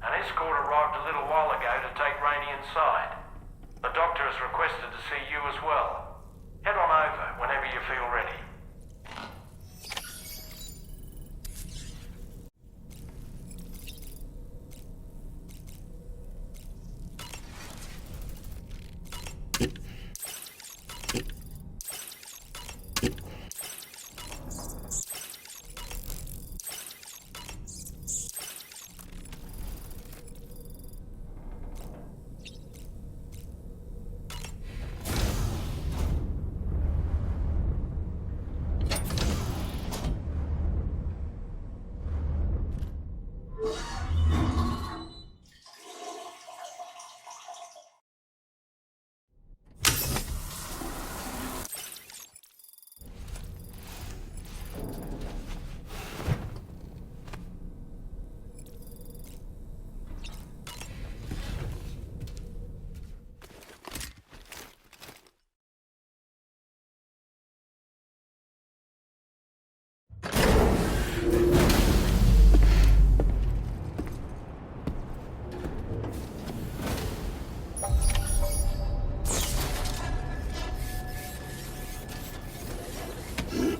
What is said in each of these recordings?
An escort arrived a little while ago to take Rainey inside. The doctor has requested to see you as well. Head on over whenever you feel ready.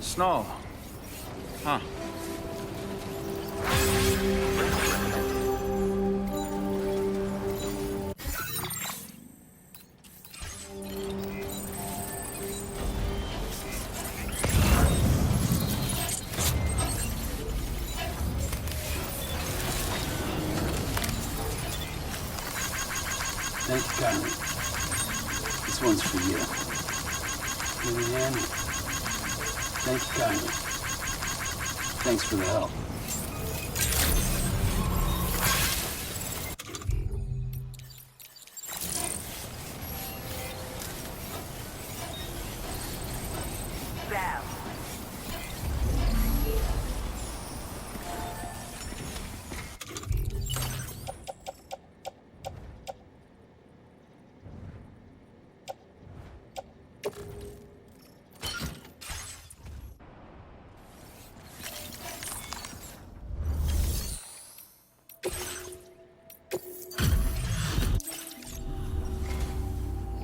Snow. Huh. Thank you kindly. This one's for you. Give me a hand. Thank you kindly. Thanks for the help. Bam.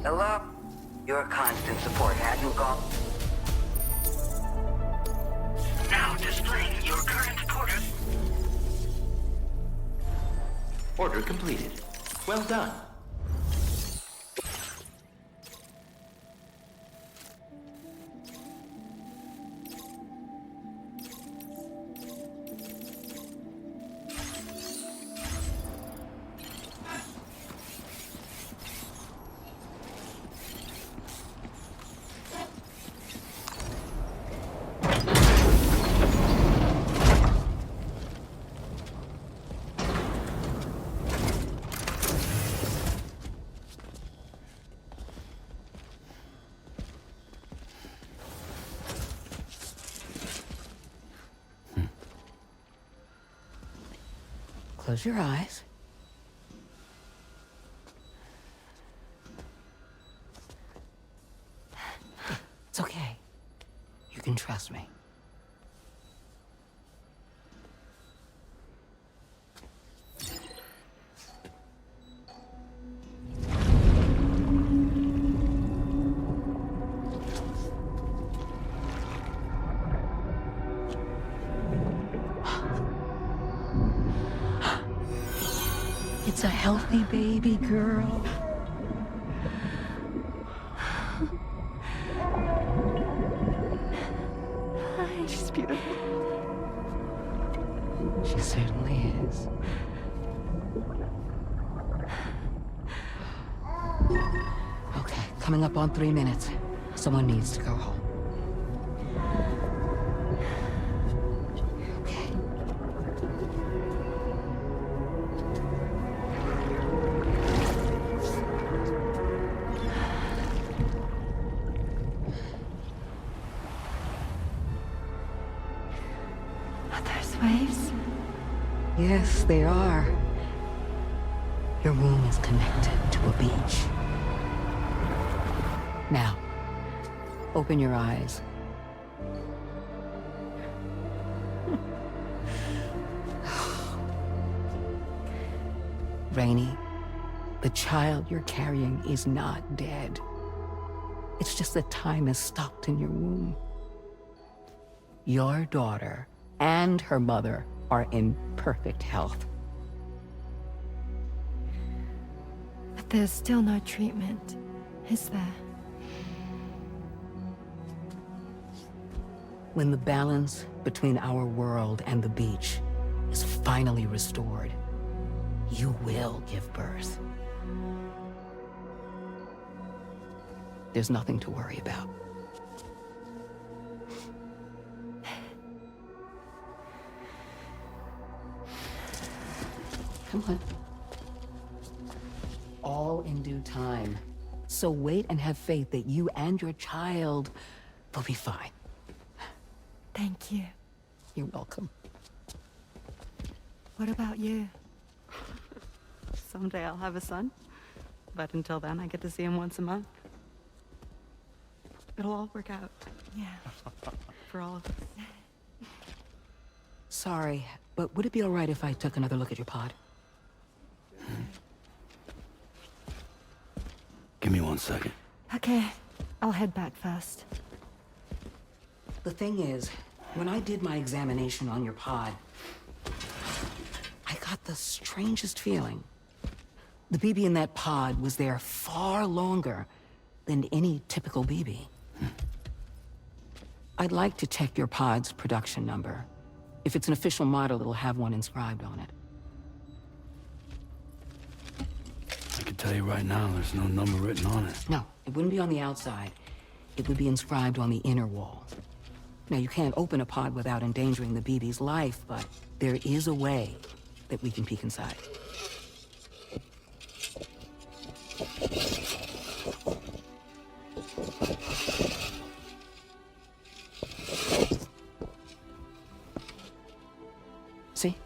Hello? Your constant support hadn't gone. Now displaying your current order. Order completed. Well done. Close your eyes. It's okay. You can trust me. It's a healthy baby girl. She's beautiful. She certainly is. Okay, coming up on 3 minutes. Someone needs to go home. Okay. Waves? Yes, they are. Your womb is connected to a beach. Now, open your eyes. Rainey, the child you're carrying is not dead. It's just that time is stopped in your womb. Your daughter and her mother are in perfect health. But there's still no treatment, is there? When the balance between our world and the beach is finally restored, you will give birth. There's nothing to worry about. Come on. All in due time. So wait and have faith that you and your child will be fine. Thank you. You're welcome. What about you? Someday I'll have a son, but until then I get to see him once a month. It'll all work out. Yeah. For all of us. Sorry, but would it be all right if I took another look at your pod? Give me 1 second. Okay, I'll head back first. The thing is, when I did my examination on your pod, I got the strangest feeling. The BB in that pod was there far longer than any typical BB. I'd like to check your pod's production number. If it's an official model, it'll have one inscribed on it. I can tell you right now, there's no number written on it. No, it wouldn't be on the outside. It would be inscribed on the inner wall. Now, you can't open a pod without endangering the BB's life, but there is a way that we can peek inside. See?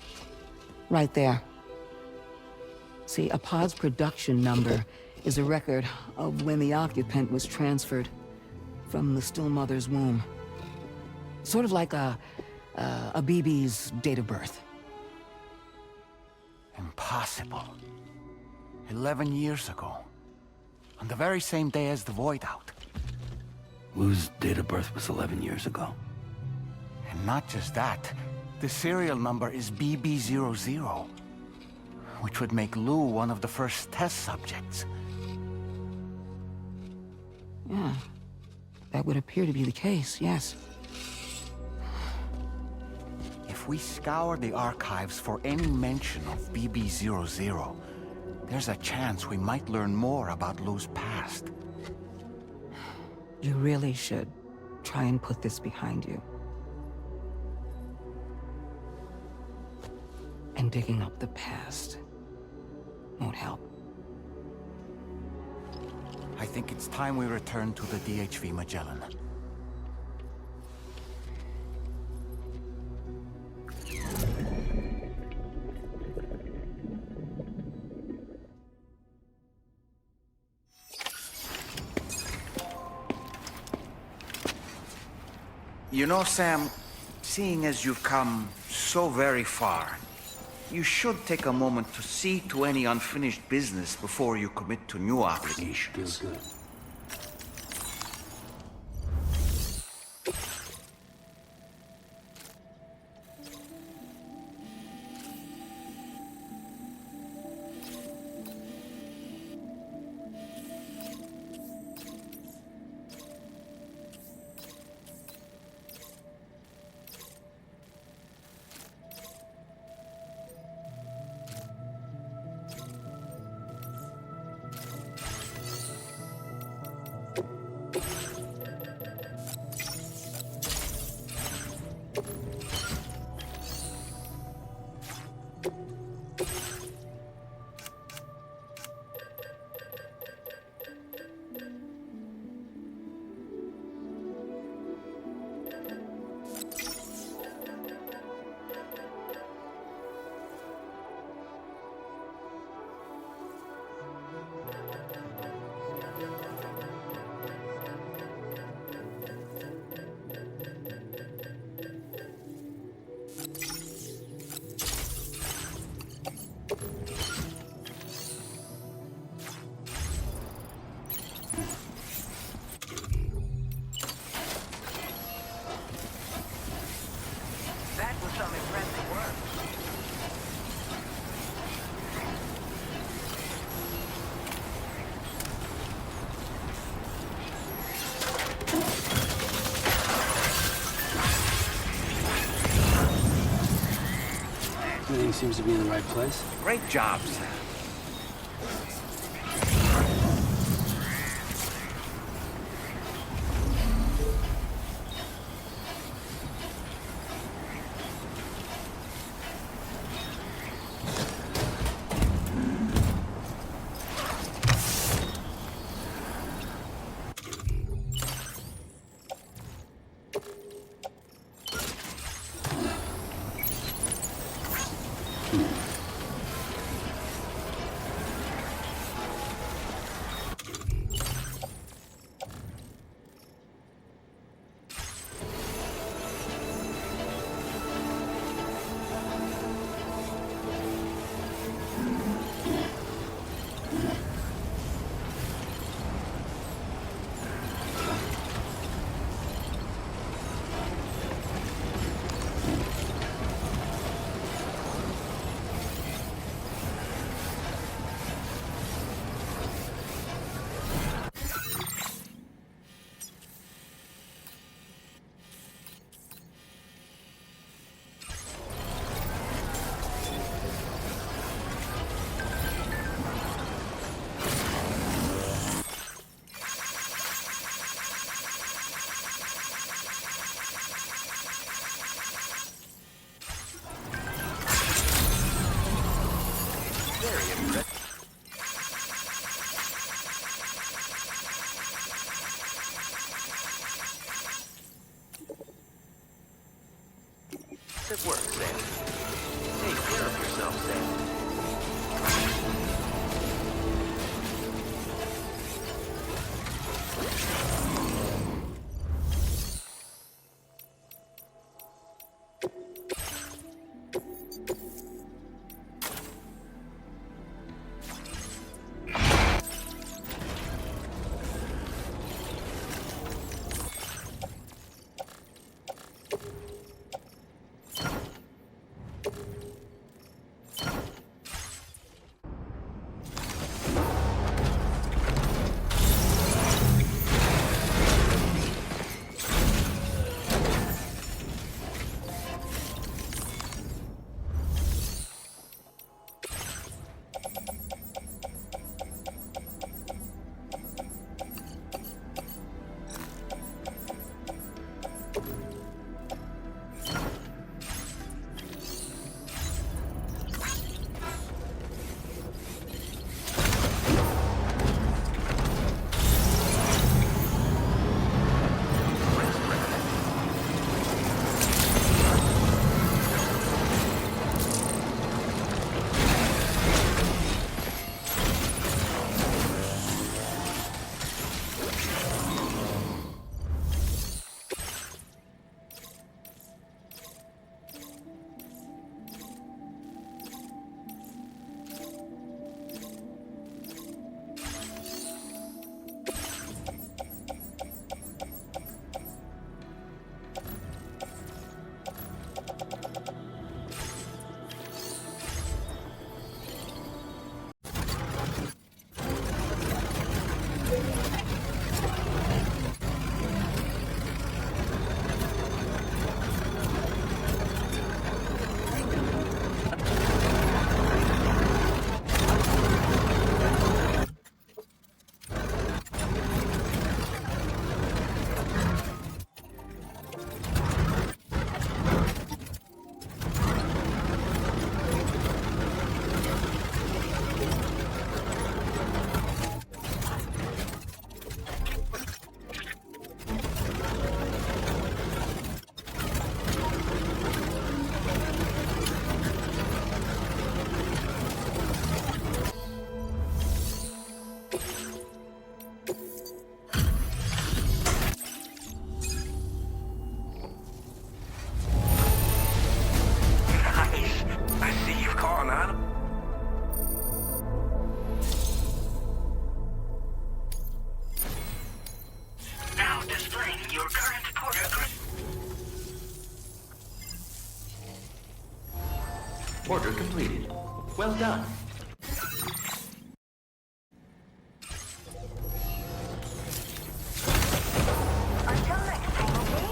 Right there. See, a pod's production number is a record of when the occupant was transferred from the still mother's womb. Sort of like a BB's date of birth. Impossible. 11 years ago. On the very same day as the Void Out. Lou's date of birth was 11 years ago. And not just that, the serial number is BB00, which would make Lou one of the first test subjects. Yeah, that would appear to be the case, yes. If we scour the archives for any mention of BB00, there's a chance we might learn more about Lou's past. You really should try and put this behind you. And digging up the past won't help. I think it's time we return to the DHV Magellan. You know, Sam, seeing as you've come so very far, you should take a moment to see to any unfinished business before you commit to new obligations. Feels good. seems to be in the right place. Great job, Sam. Good work, Sam. Take care of yourself, Sam. Order completed. Well done. Until next time, okay?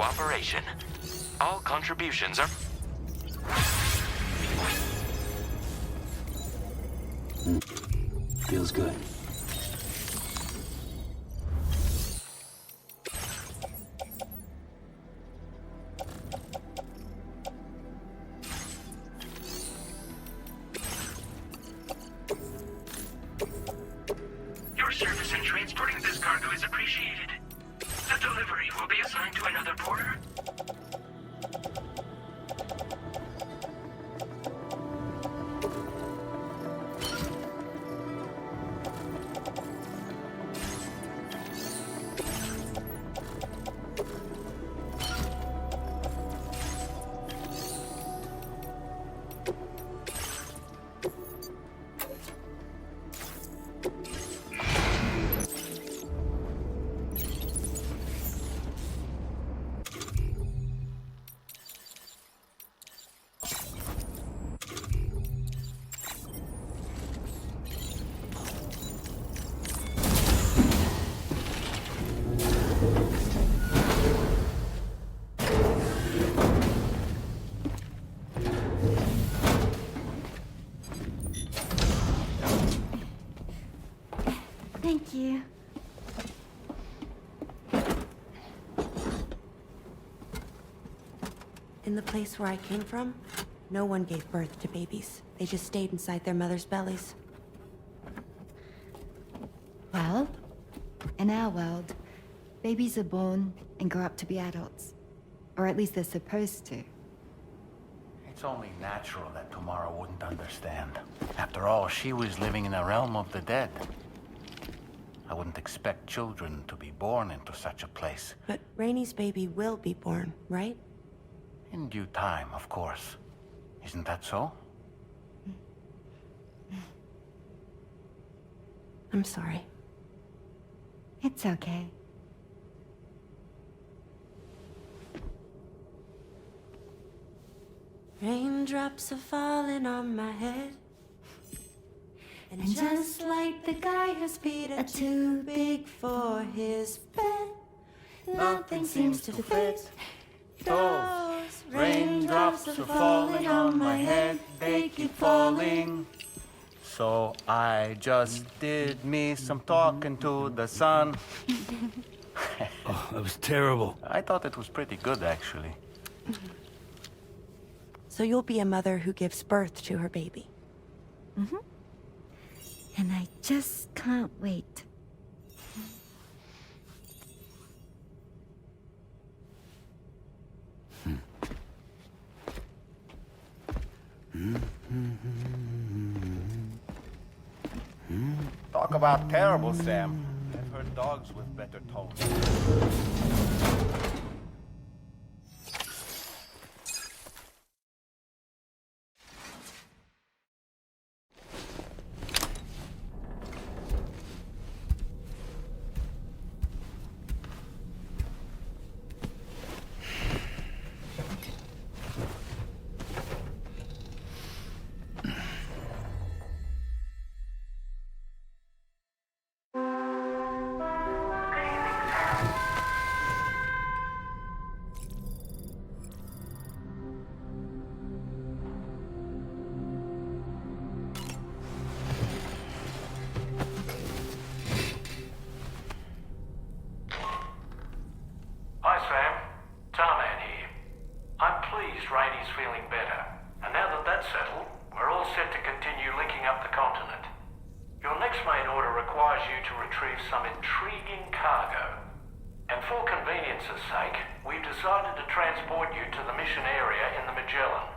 cooperation. All contributions are... Feels good. Your service in transporting this cargo is appreciated. The delivery will be assigned to another porter. Thank you. In the place where I came from, no one gave birth to babies. They just stayed inside their mother's bellies. Well, in our world, babies are born and grow up to be adults. Or at least they're supposed to. It's only natural that Tamara wouldn't understand. After all, she was living in a realm of the dead. I wouldn't expect children to be born into such a place. But Rainey's baby will be born, right? In due time, of course. Isn't that so? I'm sorry. It's okay. Raindrops are falling on my head. And just like the guy whose feet are too big for his bed, nothing seems to fit. Those raindrops are falling on my head, they keep falling. So I just did me some talking to the sun. Oh, that was terrible. I thought it was pretty good, actually. So you'll be a mother who gives birth to her baby. Mm-hmm. And I just can't wait. Talk about terrible, Sam. I've heard dogs with better tones. Hi, Sam. Tarman here. I'm pleased Rainey's feeling better. And now that that's settled, we're all set to continue linking up the continent. Your next main order requires you to retrieve some intriguing cargo. And for convenience's sake, we've decided to transport you to the mission area in the Magellan.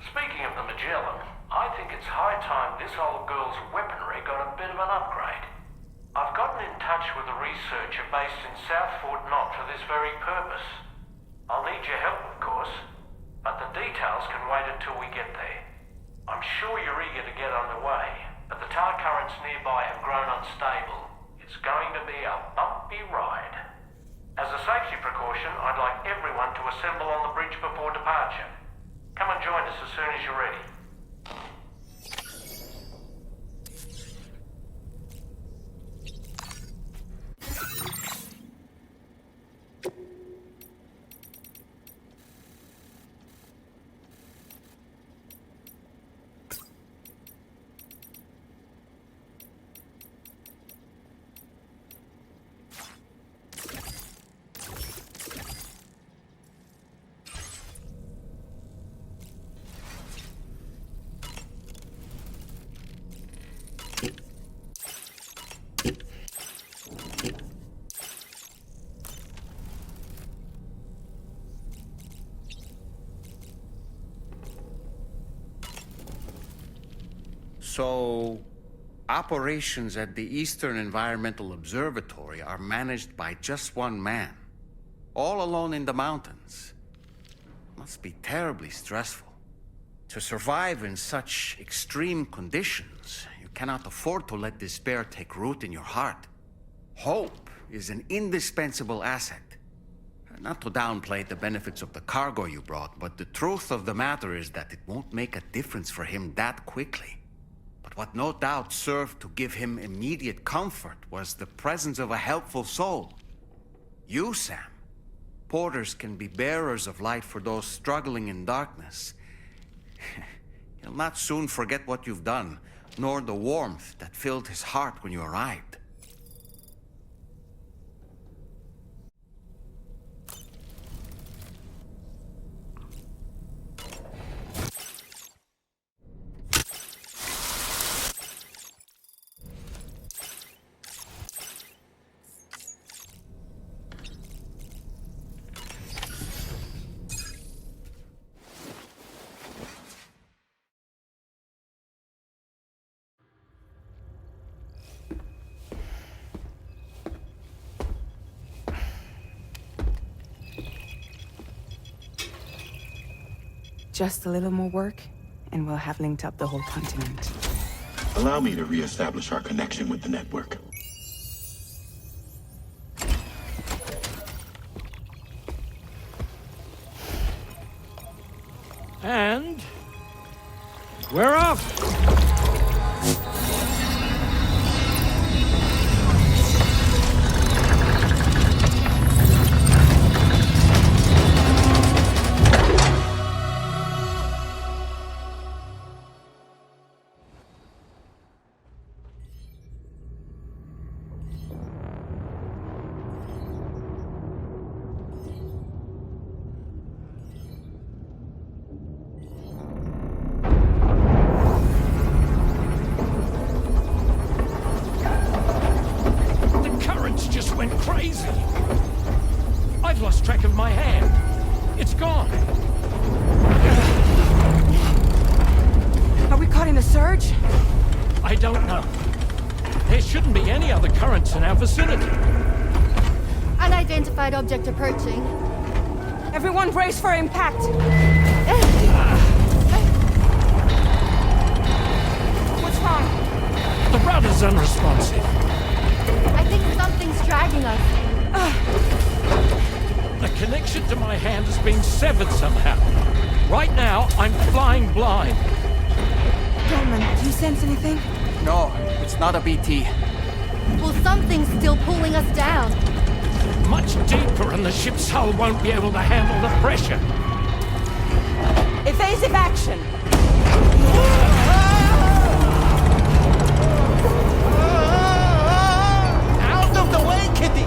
Speaking of the Magellan, I think it's high time this old girl's weaponry got a bit of an upgrade. I've gotten in touch with a researcher based in South Fort Knott for this very purpose. I'll need your help, of course, but the details can wait until we get there. I'm sure you're eager to get underway, but the tar currents nearby have grown unstable. It's going to be a bumpy ride. As a safety precaution, I'd like everyone to assemble on the bridge before departure. Come and join us as soon as you're ready. So, operations at the Eastern Environmental Observatory are managed by just one man, all alone in the mountains. Must be terribly stressful. To survive in such extreme conditions, you cannot afford to let despair take root in your heart. Hope is an indispensable asset. Not to downplay the benefits of the cargo you brought, but the truth of the matter is that it won't make a difference for him that quickly. But what no doubt served to give him immediate comfort was the presence of a helpful soul. You, Sam. Porters can be bearers of light for those struggling in darkness. He'll not soon forget what you've done, nor the warmth that filled his heart when you arrived. Just a little more work, and we'll have linked up the whole continent. Allow me to reestablish our connection with the network. And we're off! Went crazy. I've lost track of my hand. It's gone. Are we caught in a surge? I don't know. There shouldn't be any other currents in our vicinity. Unidentified object approaching. Everyone brace for impact. What's wrong? The rudder's unresponsive. I think something's dragging us. The connection to my hand has been severed somehow. Right now, I'm flying blind. Roman, do you sense anything? No, it's not a BT. Well, something's still pulling us down. Much deeper and the ship's hull won't be able to handle the pressure. Evasive action! Out of the way, Kitty!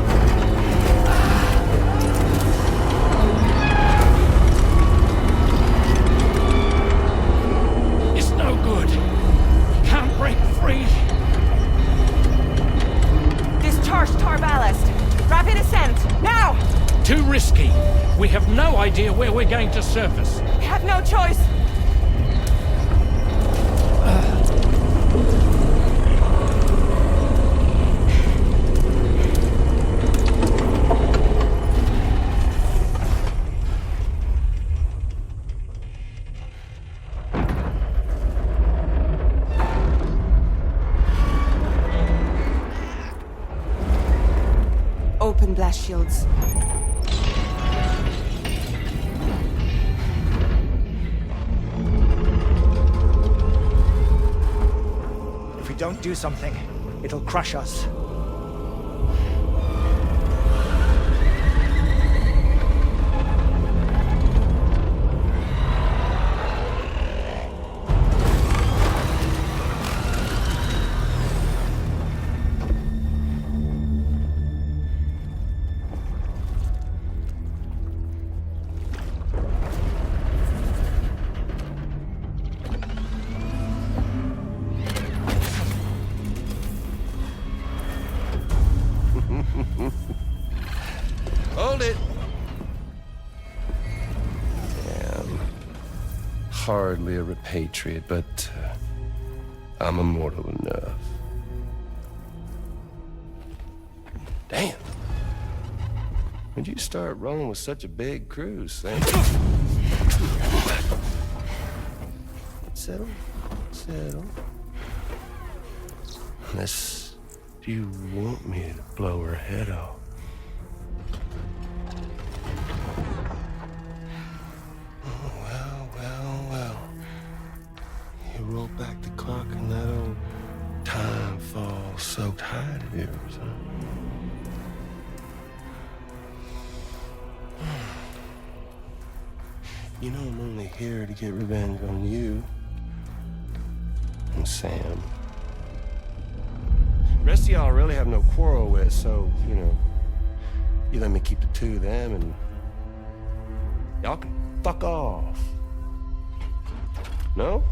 It's no good. Can't break free. Discharge tar ballast. Rapid ascent, now! Too risky. We have no idea where we're going to surface. We have no choice. Open blast shields. If we don't do something, it'll crush us. Hold it. Hardly a repatriate, but I'm immortal enough. Damn. When'd you start rolling with such a big crew, Sam? Settle. Unless you want me to blow her head off. Well. You roll back the clock and that old time fall soaked hide of yours, huh? You know I'm only here to get revenge on you and Sam. The rest of y'all I really have no quarrel with, so, you know, you let me keep the two of them and y'all can fuck off. No?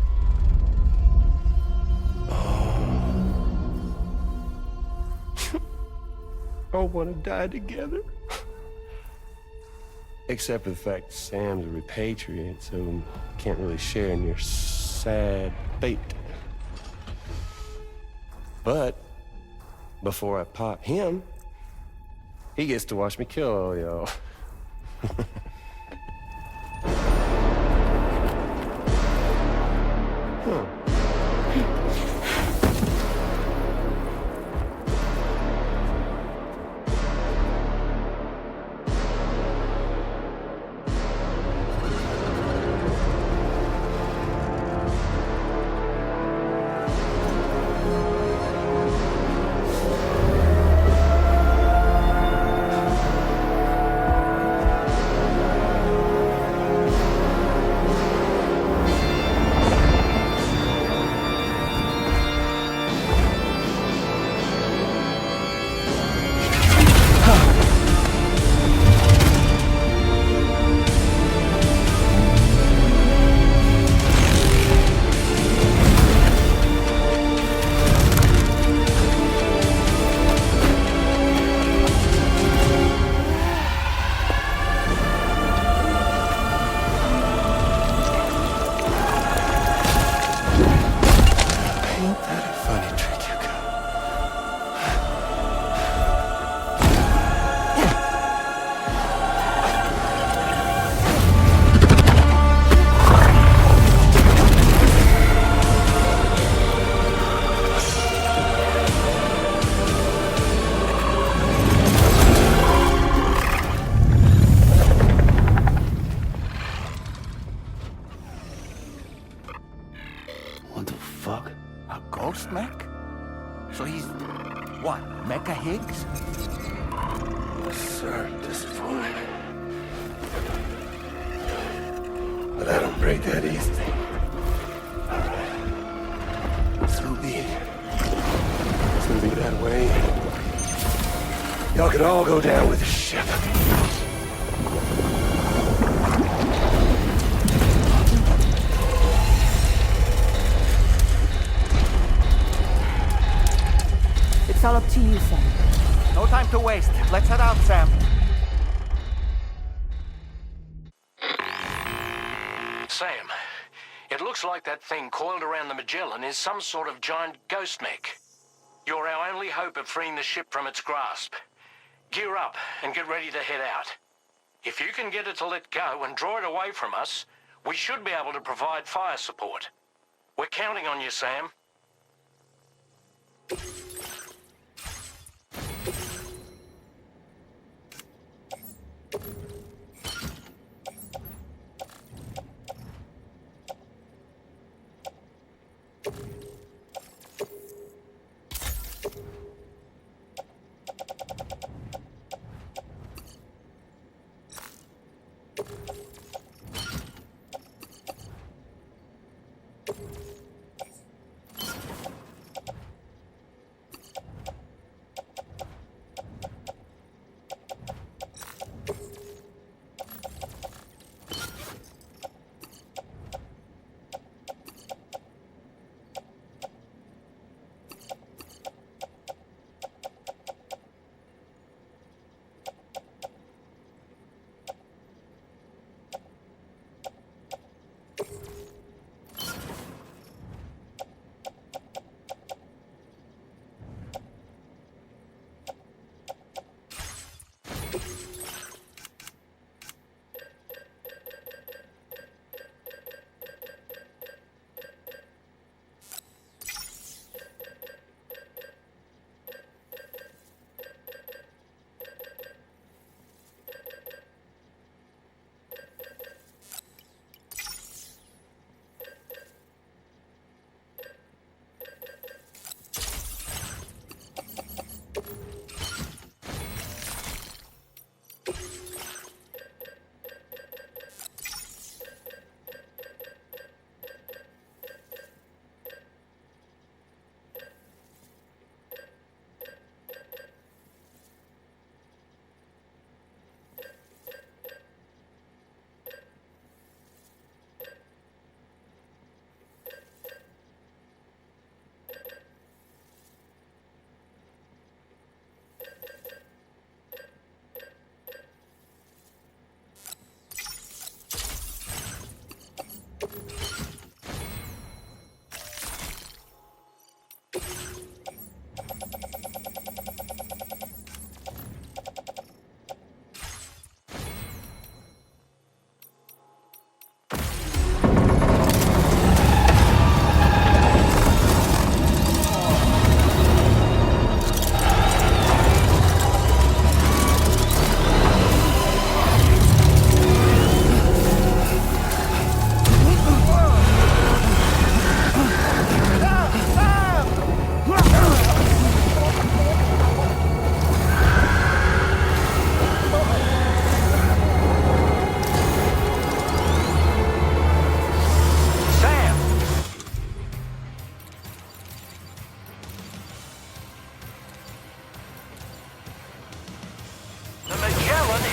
All want to die together. Except for the fact Sam's a repatriate, so can't really share in your sad fate. But before I pop him, he gets to watch me kill all y'all. What the fuck? A ghost mech? So he's, what, Mecha Higgs? Sorry to disappoint. But I don't break that easy. So be it. It's gonna be that way. Y'all could all go down with the ship. It's all up to you, Sam. No time to waste. Let's head out, Sam. Sam, it looks like that thing coiled around the Magellan is some sort of giant ghost mech. You're our only hope of freeing the ship from its grasp. Gear up and get ready to head out. If you can get it to let go and draw it away from us, we should be able to provide fire support. We're counting on you, Sam.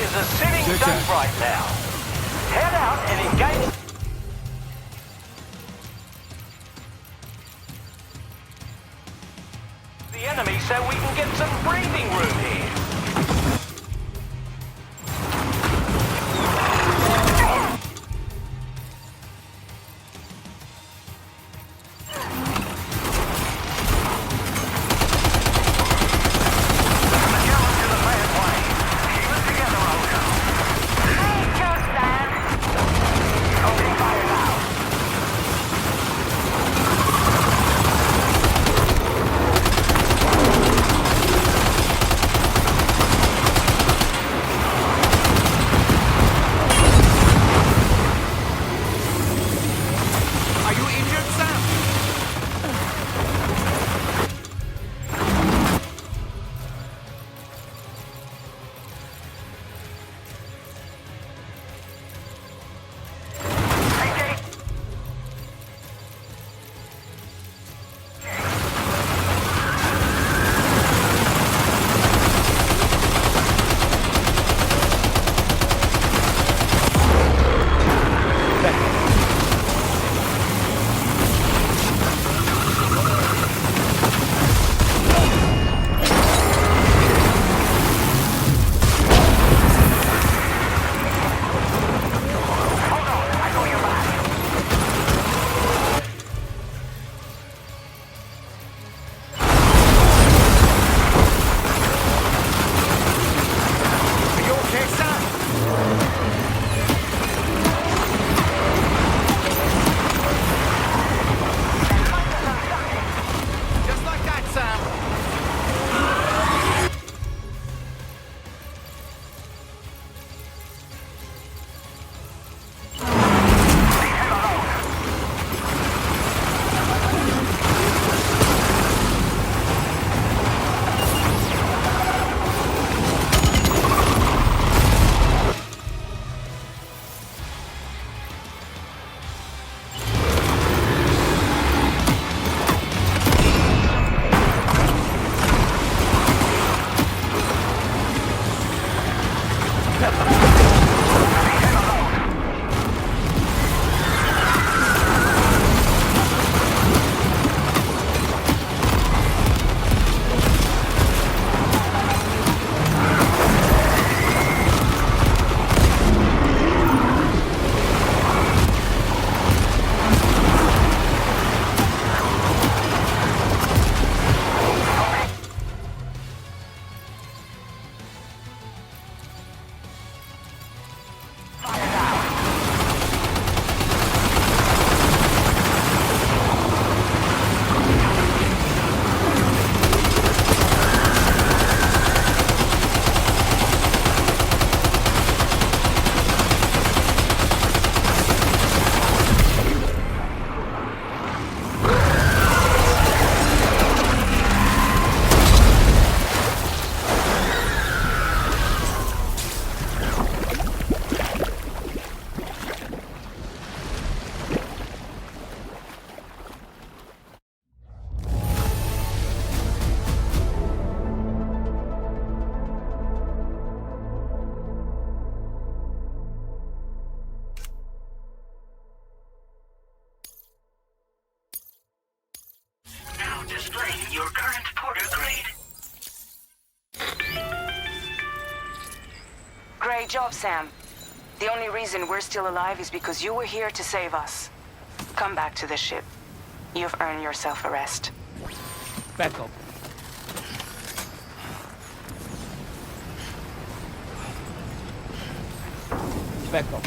is a sitting duck right now. Head out and engage... the enemy so we can get some breathing room here. Your current porter grade. Great job, Sam. The only reason we're still alive is because you were here to save us. Come back to the ship. You've earned yourself a rest. Back up. Back up.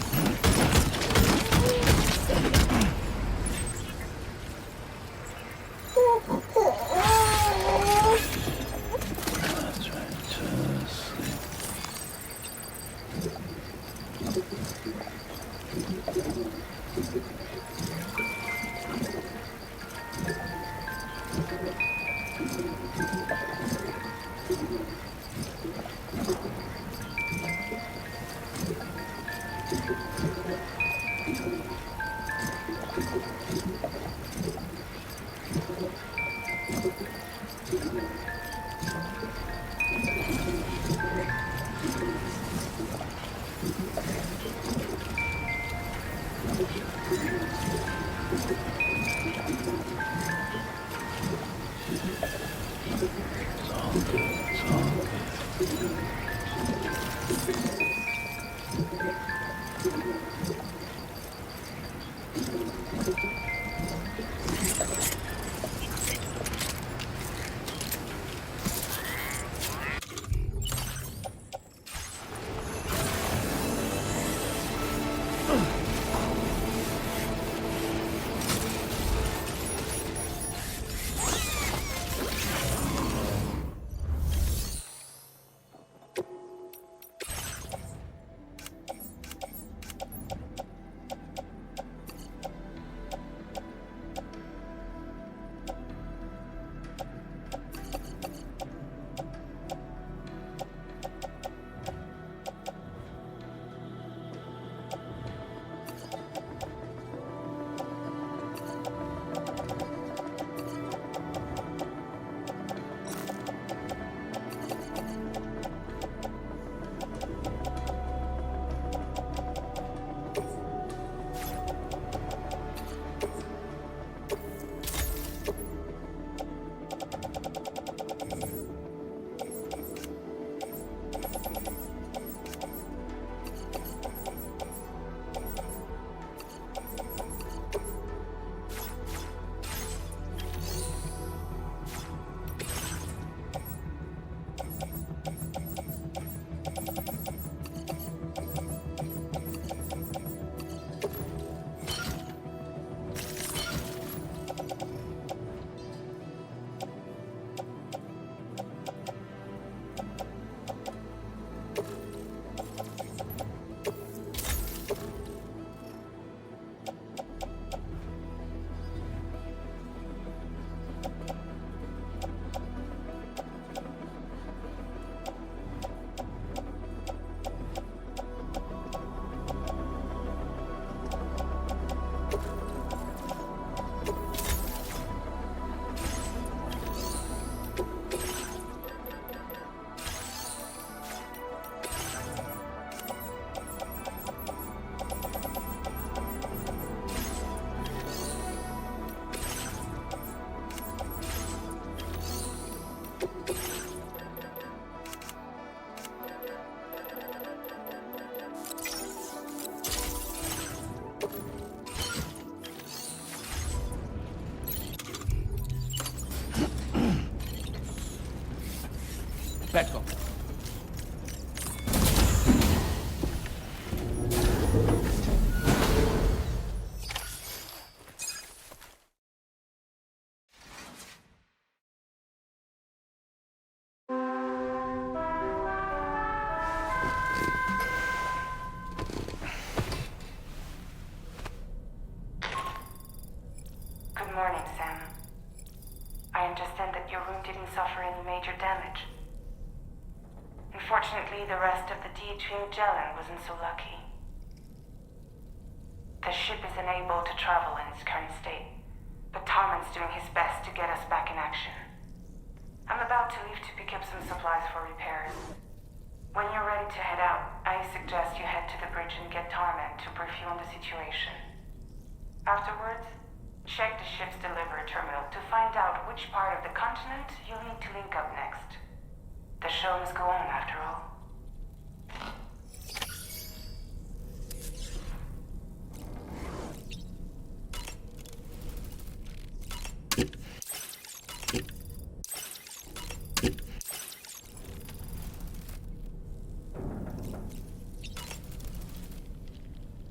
Petco. Good morning, Sam. I understand that your room didn't suffer any major damage. Unfortunately, the rest of the DHV Magellan wasn't so lucky. The ship is unable to travel in its current state, but Tarman's doing his best to get us back in action. I'm about to leave to pick up some supplies for repairs. When you're ready to head out, I suggest you head to the bridge and get Tarman to brief you on the situation. Afterwards, check the ship's delivery terminal to find out which part of the continent you'll need to link up next. The show must go on, after all.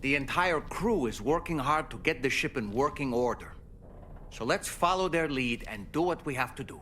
The entire crew is working hard to get the ship in working order. So let's follow their lead and do what we have to do.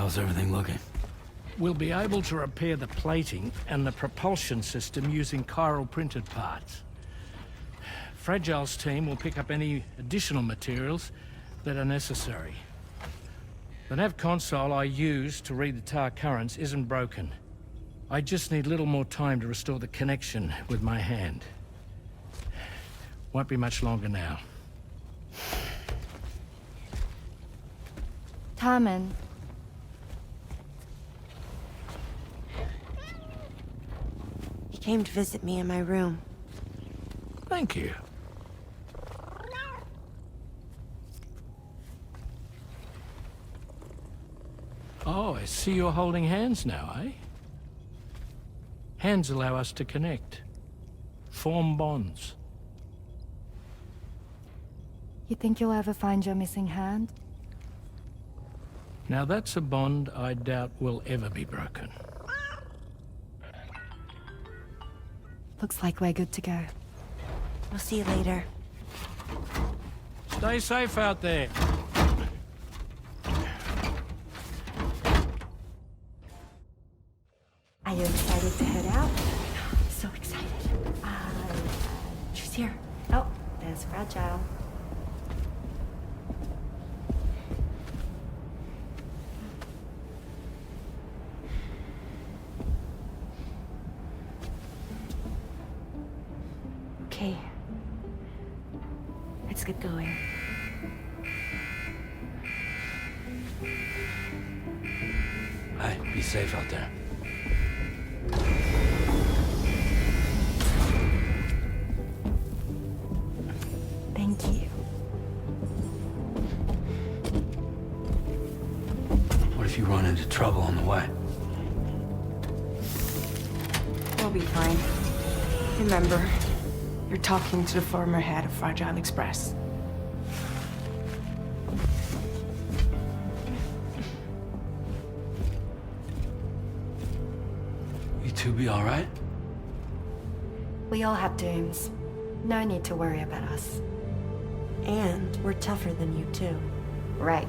How's everything looking? We'll be able to repair the plating and the propulsion system using chiral printed parts. Fragile's team will pick up any additional materials that are necessary. The nav console I use to read the tar currents isn't broken. I just need a little more time to restore the connection with my hand. Won't be much longer now. Tarman. He came to visit me in my room. Thank you. Oh, I see you're holding hands now, eh? Hands allow us to connect. Form bonds. You think you'll ever find your missing hand? Now that's a bond I doubt will ever be broken. Looks like we're good to go. We'll see you later. Stay safe out there. Are you excited to head out? So excited. She's here. Oh, there's Fragile. Okay. Let's get going. Hi, be safe out there. Thank you. What if you run into trouble on the way? We'll be fine. Remember, you're talking to the former head of Fragile Express. You two be all right? We all have dooms. No need to worry about us. And we're tougher than you, too. Right.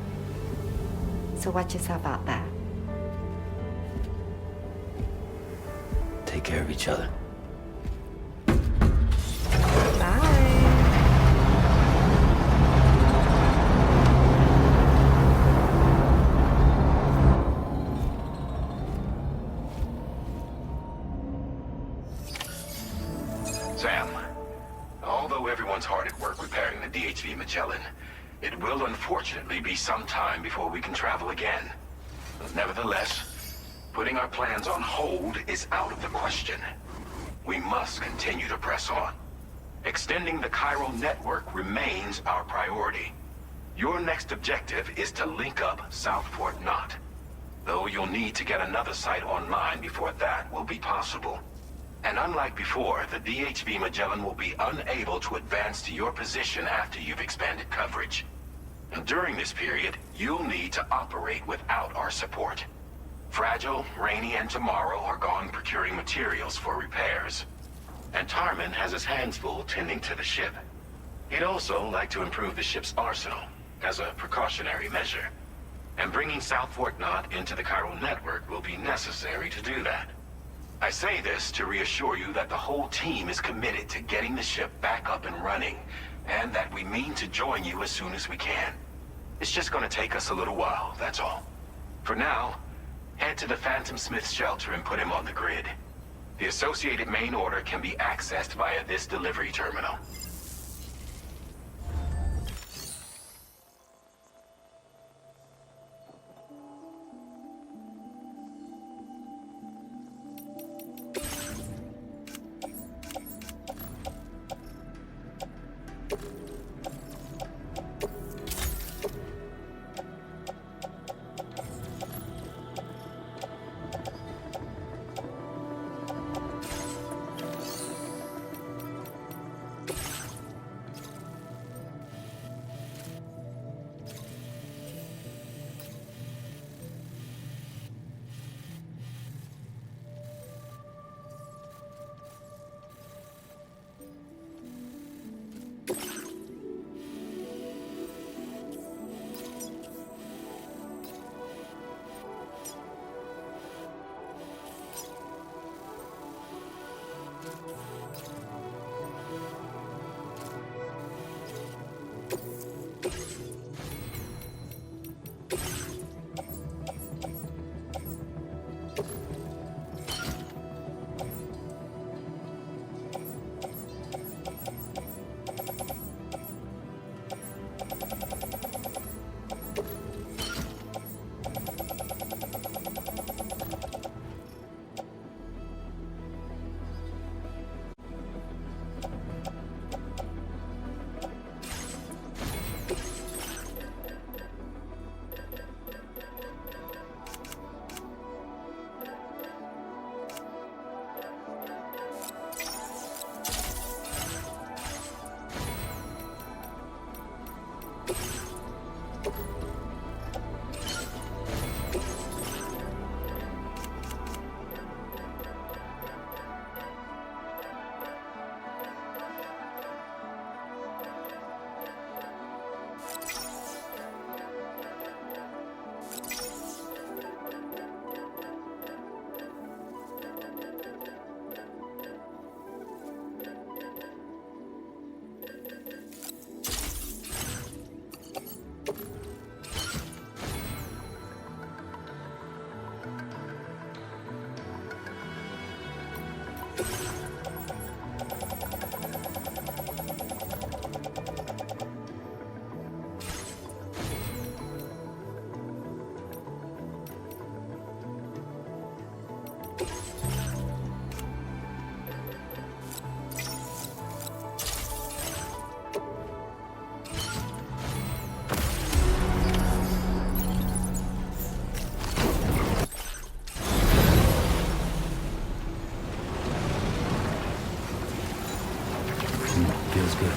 So watch yourself out there. Take care of each other. Sam, although everyone's hard at work repairing the DHV Magellan, it will unfortunately be some time before we can travel again. Nevertheless, putting our plans on hold is out of the question. We must continue to press on. Extending the chiral network remains our priority. Your next objective is to link up South Fort Knot. Though you'll need to get another site online before that will be possible. And unlike before, the DHV Magellan will be unable to advance to your position after you've expanded coverage. And during this period, you'll need to operate without our support. Fragile, Rainey, and Tomorrow are gone procuring materials for repairs. And Tarman has his hands full tending to the ship. He'd also like to improve the ship's arsenal, as a precautionary measure. And bringing South Fort Knot into the chiral network will be necessary to do that. I say this to reassure you that the whole team is committed to getting the ship back up and running, and that we mean to join you as soon as we can. It's just gonna take us a little while, that's all. For now, head to the Phantom Smith's shelter and put him on the grid. The associated main order can be accessed via this delivery terminal. Feels good.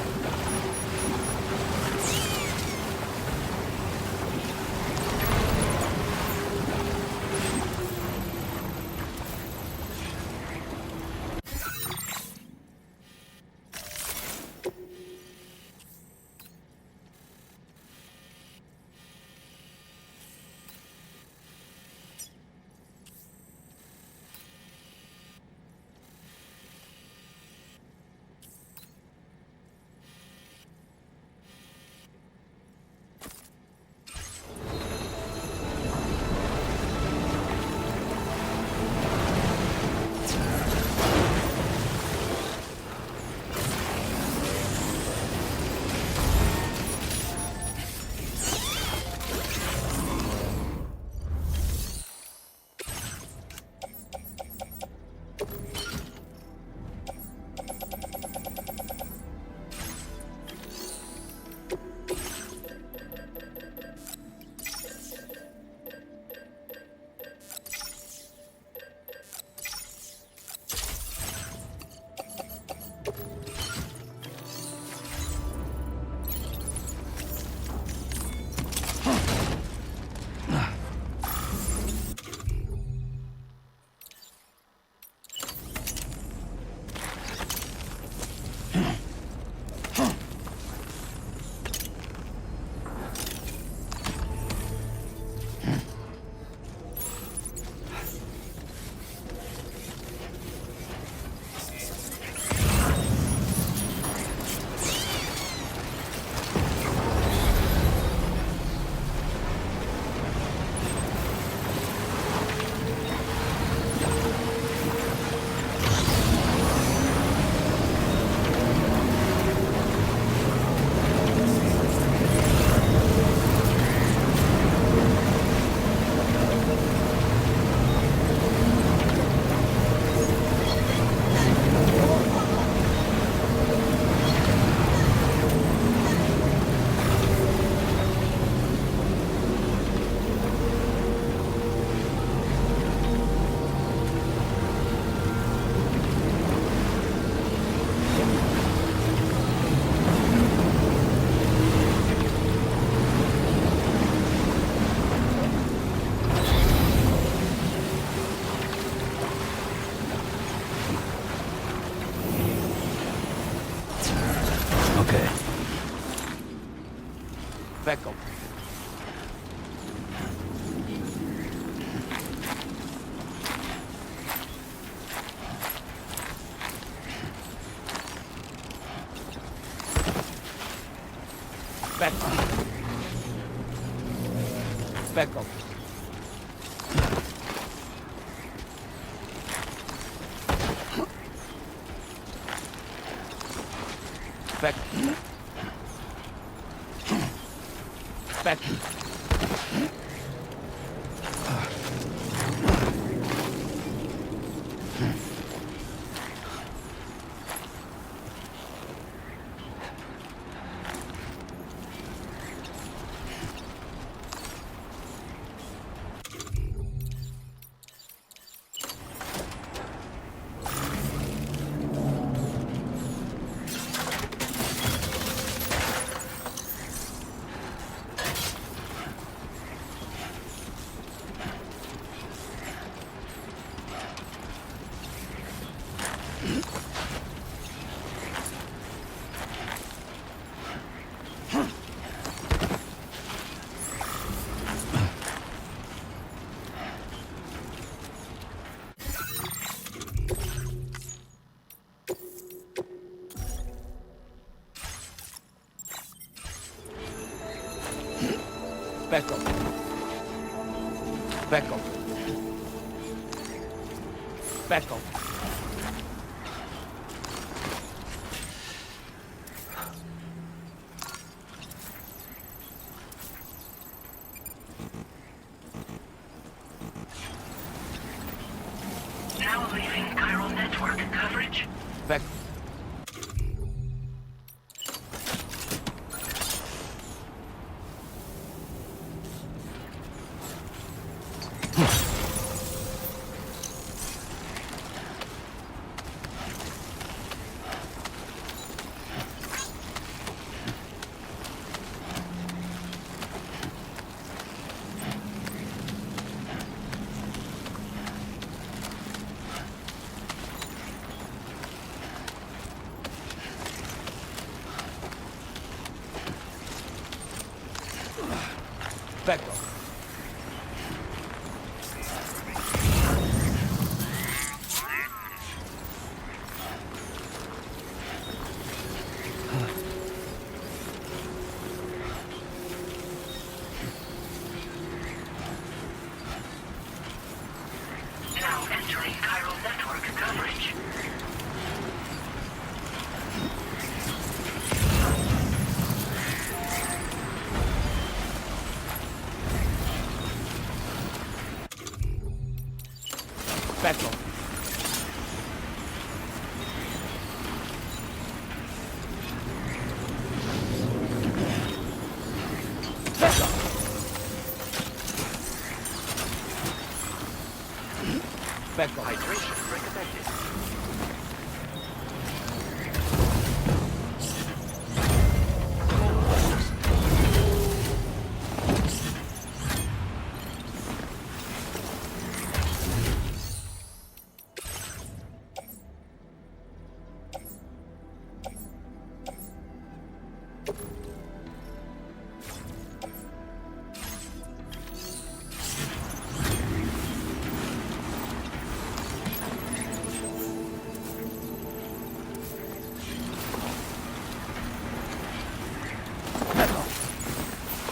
Becco. Becco. Becco. Becco. Becco. Becco. Becco. Becco. Now leaving chiral network coverage. Becco. Becco. Now entering chiral network coverage. Becco. Becco. Becco. Hydration recommended.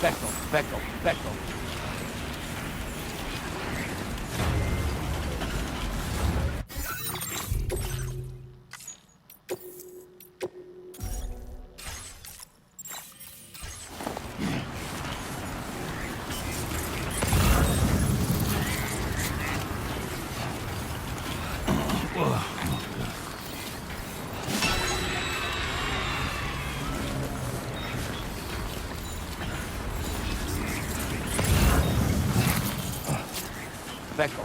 Becco. Becco. Becco. Becco.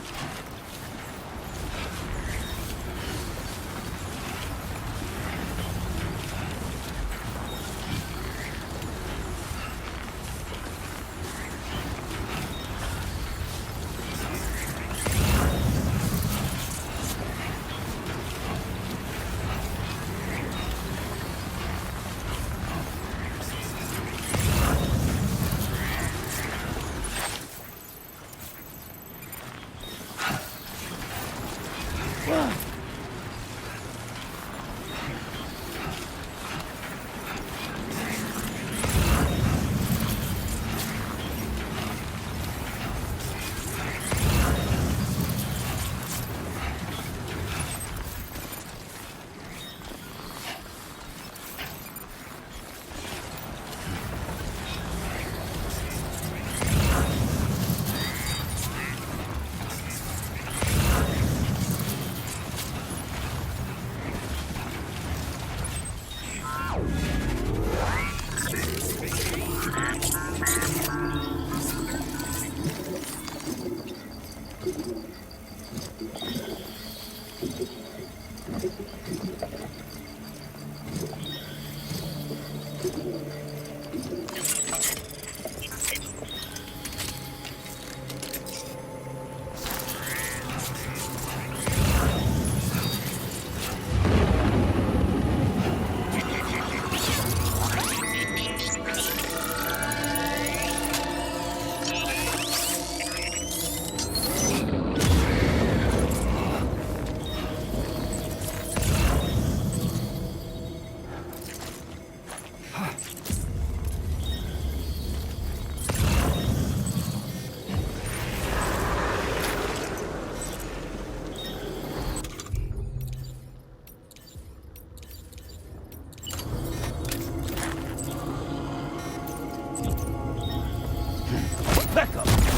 back up.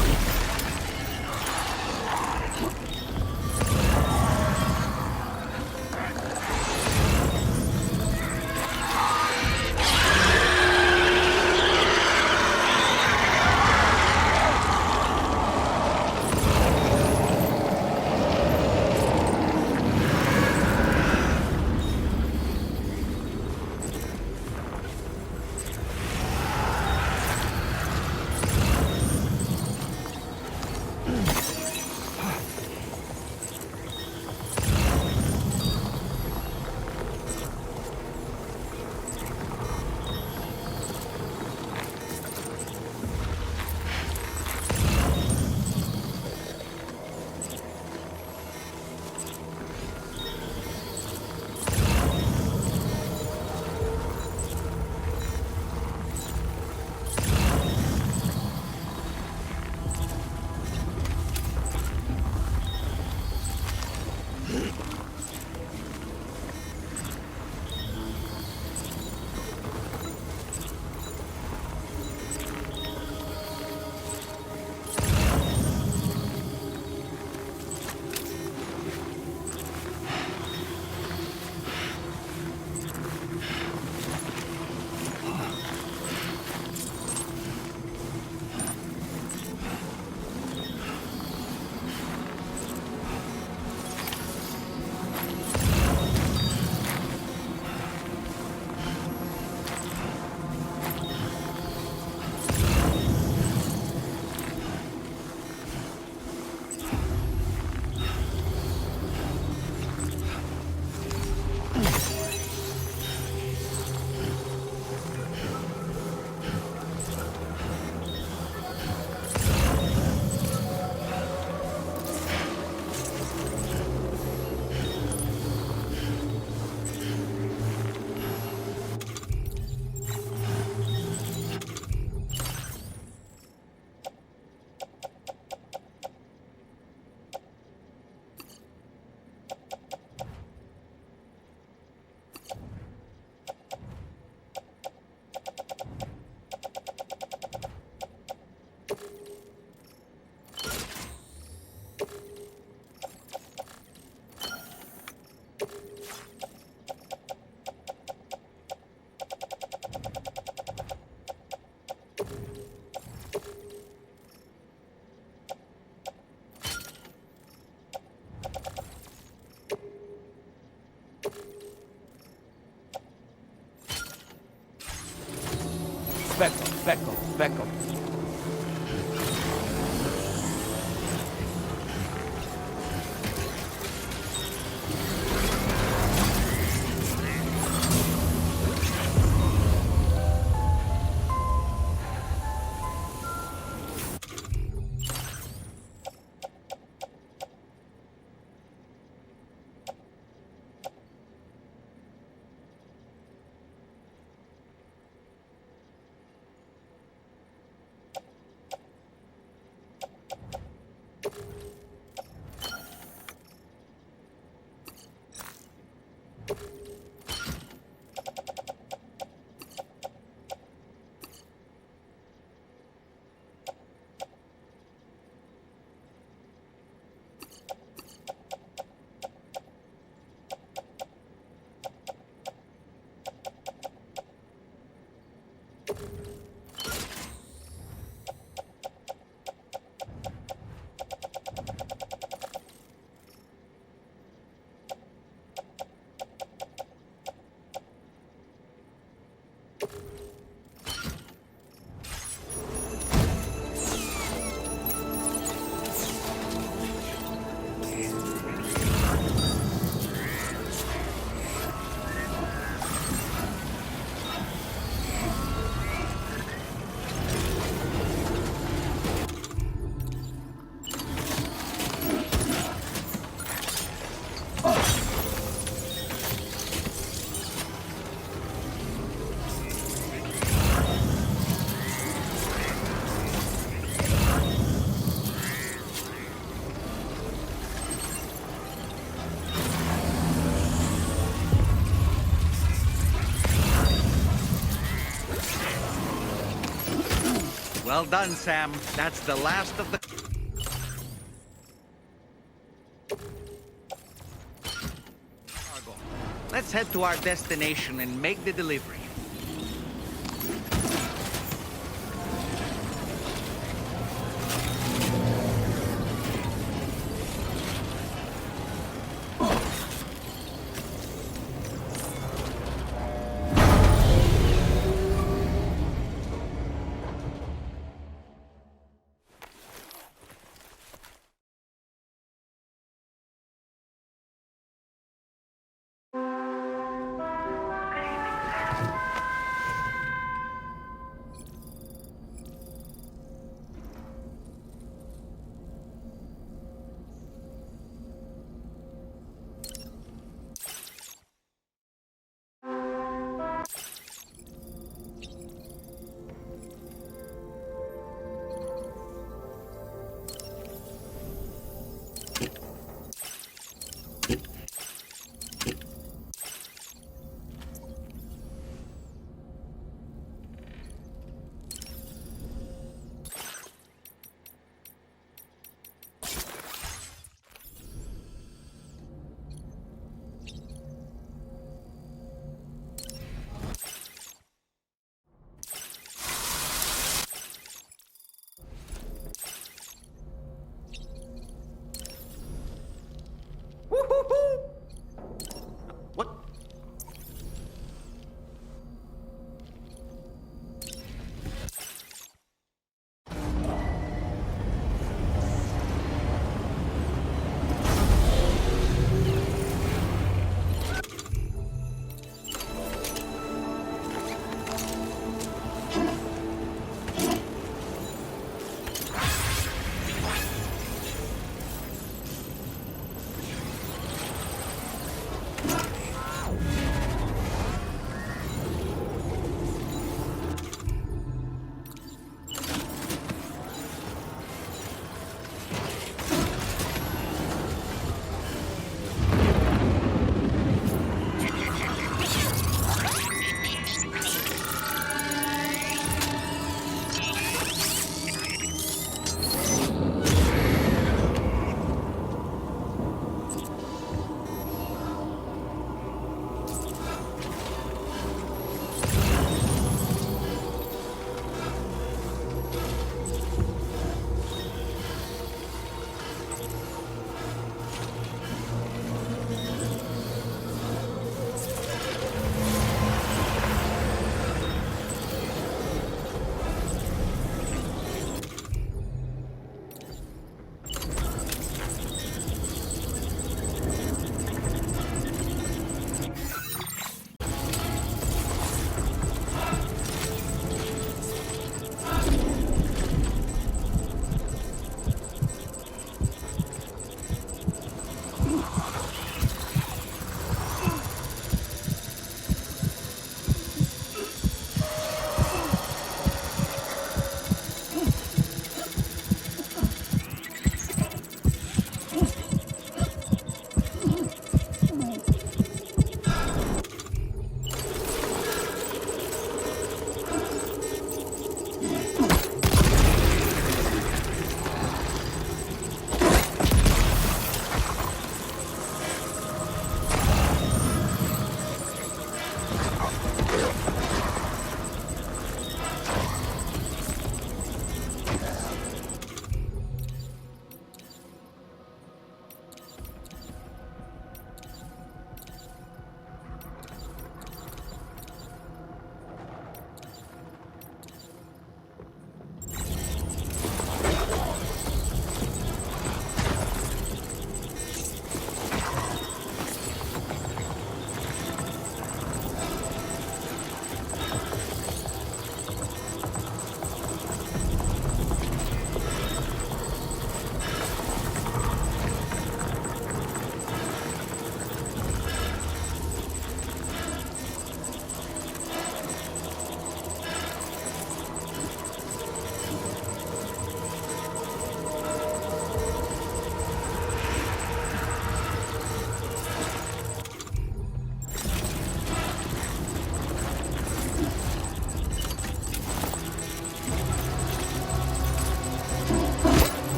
Back up. Well done, Sam. That's the last of the... cargo. Let's head to our destination and make the delivery.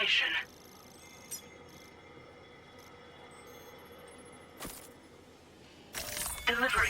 destination. Delivery.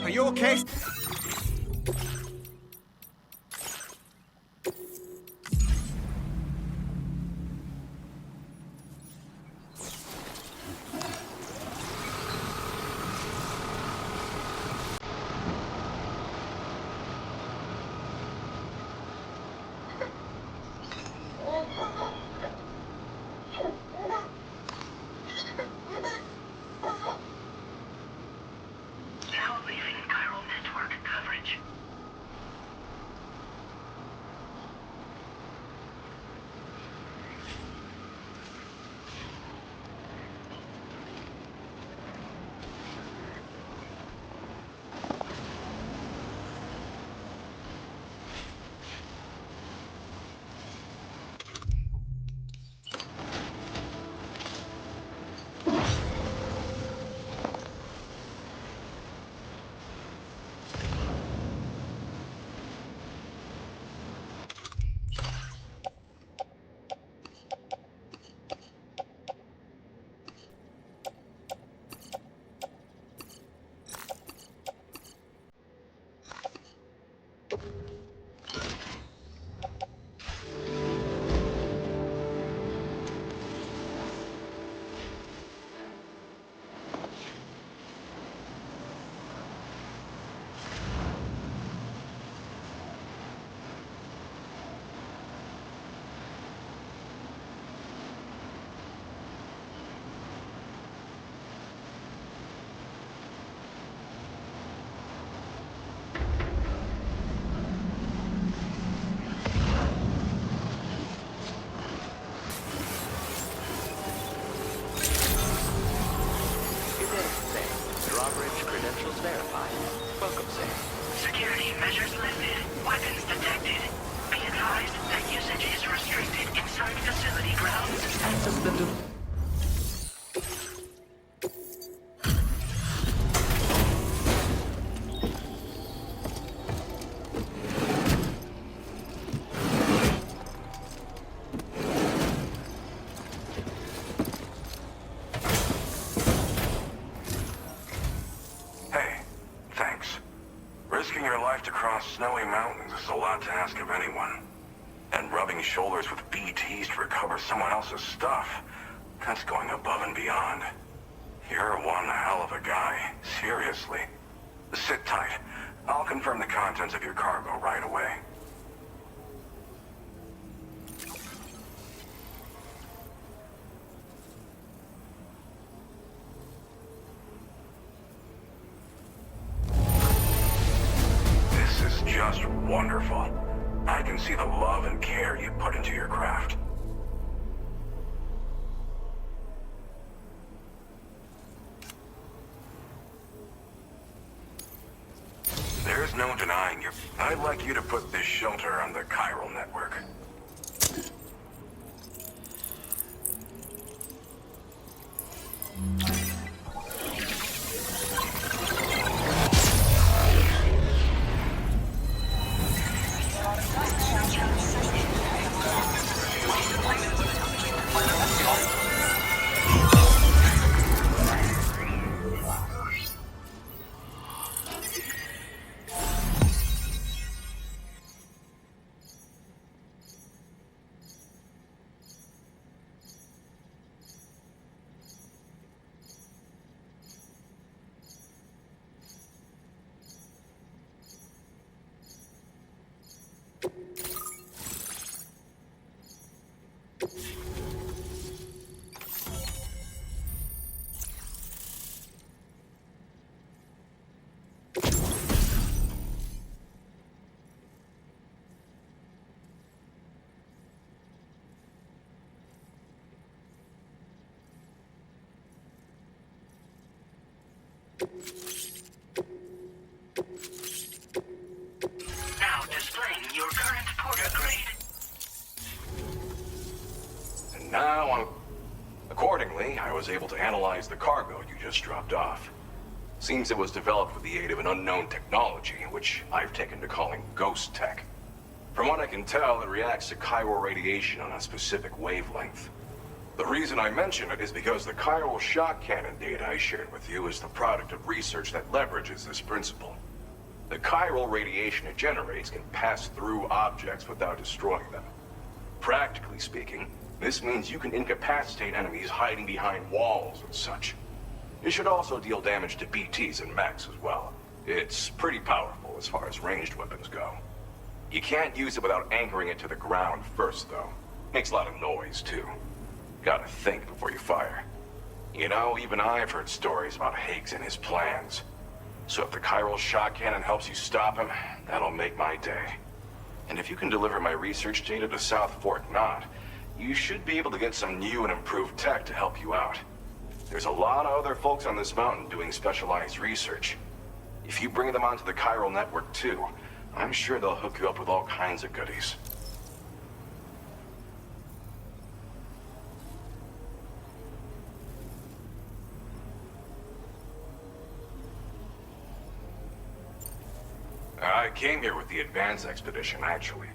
Are you okay? Now leaving Chiral Network. rubbing shoulders with BTs to recover someone else's stuff. That's going above and beyond. You're one hell of a guy. Seriously. Sit tight. I'll confirm the contents of your cargo right away. This is just wonderful. I can see the love and care you put into your craft. There's no denying you. I'd like you to put this shelter on the chiral network. Now displaying your current porter grade. And now accordingly, I was able to analyze the cargo you just dropped off. Seems it was developed with the aid of an unknown technology, which I've taken to calling ghost tech. From what I can tell, it reacts to chiral radiation on a specific wavelength. The reason I mention it is because the chiral shock cannon data I shared with you is the product of research that leverages this principle. The chiral radiation it generates can pass through objects without destroying them. Practically speaking, this means you can incapacitate enemies hiding behind walls and such. It should also deal damage to BTs and mechs as well. It's pretty powerful as far as ranged weapons go. You can't use it without anchoring it to the ground first, though. Makes a lot of noise, too. Gotta think before you fire. You know, even I've heard stories about Higgs and his plans. So if the chiral shock cannon helps you stop him, that'll make my day. And if you can deliver my research data to South Fort Knot, you should be able to get some new and improved tech to help you out. There's a lot of other folks on this mountain doing specialized research. If you bring them onto the chiral network too, I'm sure they'll hook you up with all kinds of goodies. I came here with the advance expedition, actually.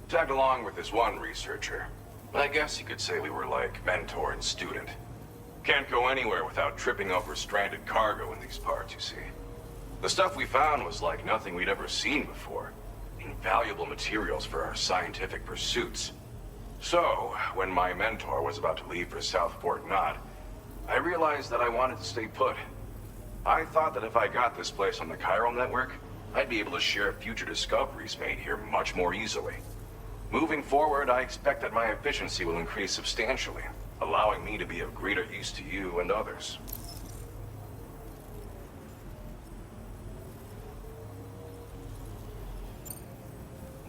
Tagged along with this one researcher. I guess you could say we were like mentor and student. Can't go anywhere without tripping over stranded cargo in these parts, you see. The stuff we found was like nothing we'd ever seen before. Invaluable materials for our scientific pursuits. So, when my mentor was about to leave for South Fort Knot, I realized that I wanted to stay put. I thought that if I got this place on the chiral network, I'd be able to share future discoveries made here much more easily. Moving forward, I expect that my efficiency will increase substantially, allowing me to be of greater use to you and others.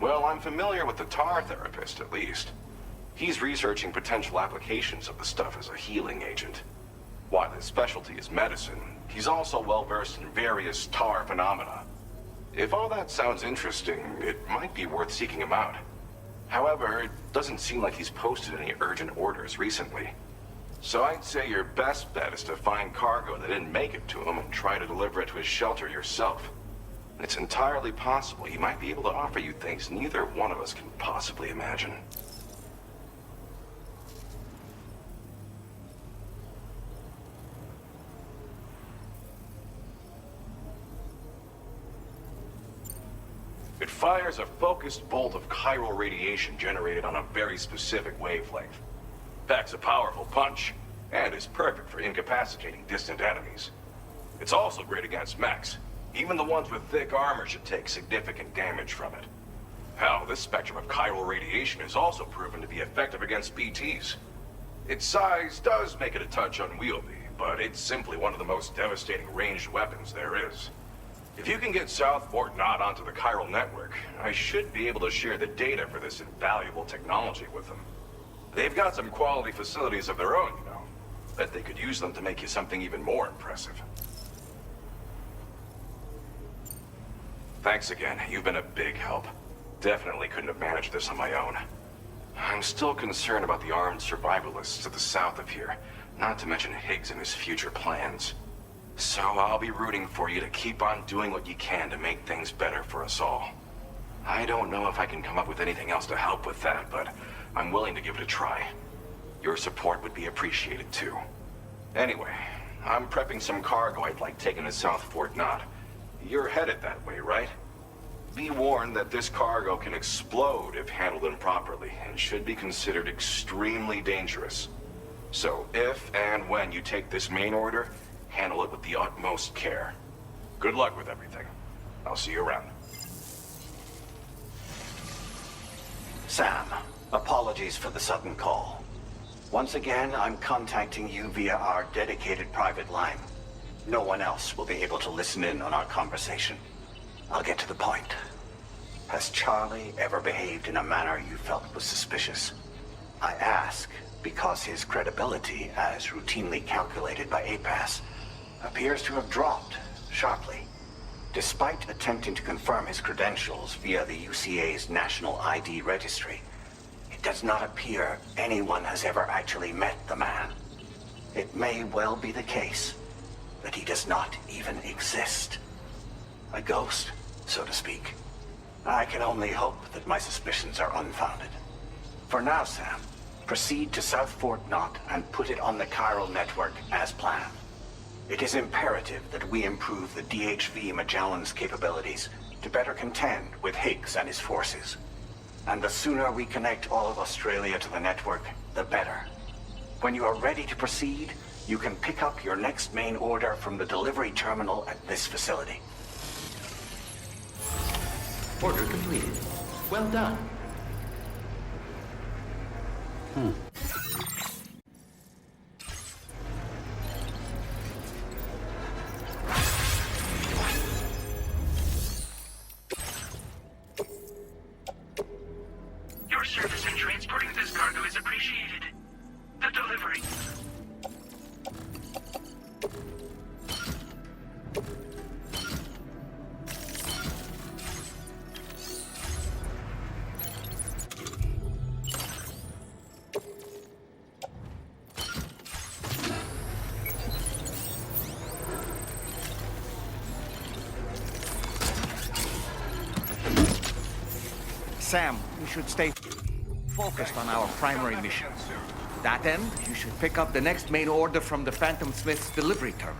Well, I'm familiar with the tar therapist, at least. He's researching potential applications of the stuff as a healing agent. While his specialty is medicine, he's also well-versed in various tar phenomena. If all that sounds interesting, it might be worth seeking him out. However, it doesn't seem like he's posted any urgent orders recently. So I'd say your best bet is to find cargo that didn't make it to him and try to deliver it to his shelter yourself. It's entirely possible he might be able to offer you things neither one of us can possibly imagine. It fires a focused bolt of chiral radiation generated on a very specific wavelength. Packs a powerful punch, and is perfect for incapacitating distant enemies. It's also great against mechs. Even the ones with thick armor should take significant damage from it. Hell, this spectrum of chiral radiation is also proven to be effective against BTs. Its size does make it a touch unwieldy, but it's simply one of the most devastating ranged weapons there is. If you can get South Fort Knott onto the chiral network, I should be able to share the data for this invaluable technology with them. They've got some quality facilities of their own, you know. Bet they could use them to make you something even more impressive. Thanks again. You've been a big help. Definitely couldn't have managed this on my own. I'm still concerned about the armed survivalists to the south of here, not to mention Higgs and his future plans. So I'll be rooting for you to keep on doing what you can to make things better for us all. I don't know if I can come up with anything else to help with that, but I'm willing to give it a try. Your support would be appreciated too. Anyway, I'm prepping some cargo I'd like taken to South Fort Knott. You're headed that way, right? Be warned that this cargo can explode if handled improperly, and should be considered extremely dangerous. So if and when you take this main order, handle it with the utmost care. Good luck with everything. I'll see you around. Sam, apologies for the sudden call. Once again, I'm contacting you via our dedicated private line. No one else will be able to listen in on our conversation. I'll get to the point. Has Charlie ever behaved in a manner you felt was suspicious? I ask because his credibility, as routinely calculated by APAS, appears to have dropped sharply. Despite attempting to confirm his credentials via the UCA's National ID Registry, it does not appear anyone has ever actually met the man. It may well be the case that he does not even exist. A ghost, so to speak. I can only hope that my suspicions are unfounded. For now, Sam, proceed to South Fort Knott and put it on the chiral network as planned. It is imperative that we improve the DHV Magellan's capabilities to better contend with Higgs and his forces. And the sooner we connect all of Australia to the network, the better. When you are ready to proceed, you can pick up your next main order from the delivery terminal at this facility. Order completed. Well done. Your service in transporting this cargo is appreciated. The delivery. Sam, we should stay focused on our primary mission. To that end, you should pick up the next main order from the Phantom Smith's delivery terminal.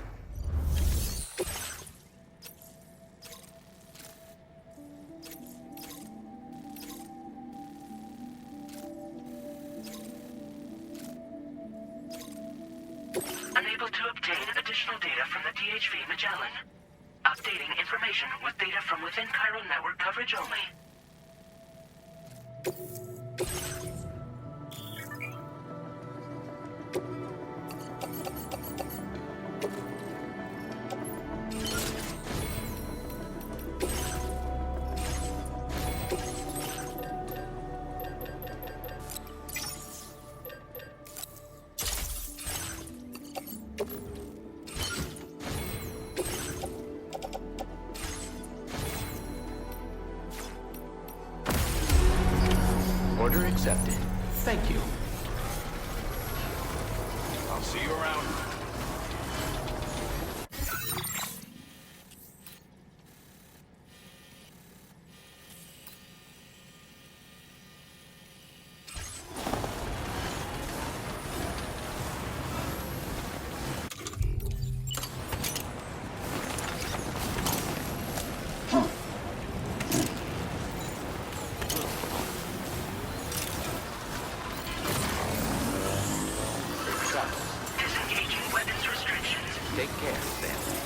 Unable to obtain additional data from the DHV Magellan. Updating information with data from within chiral network coverage only. Order accepted. Thank you. I'll see you around. Take care, Sam.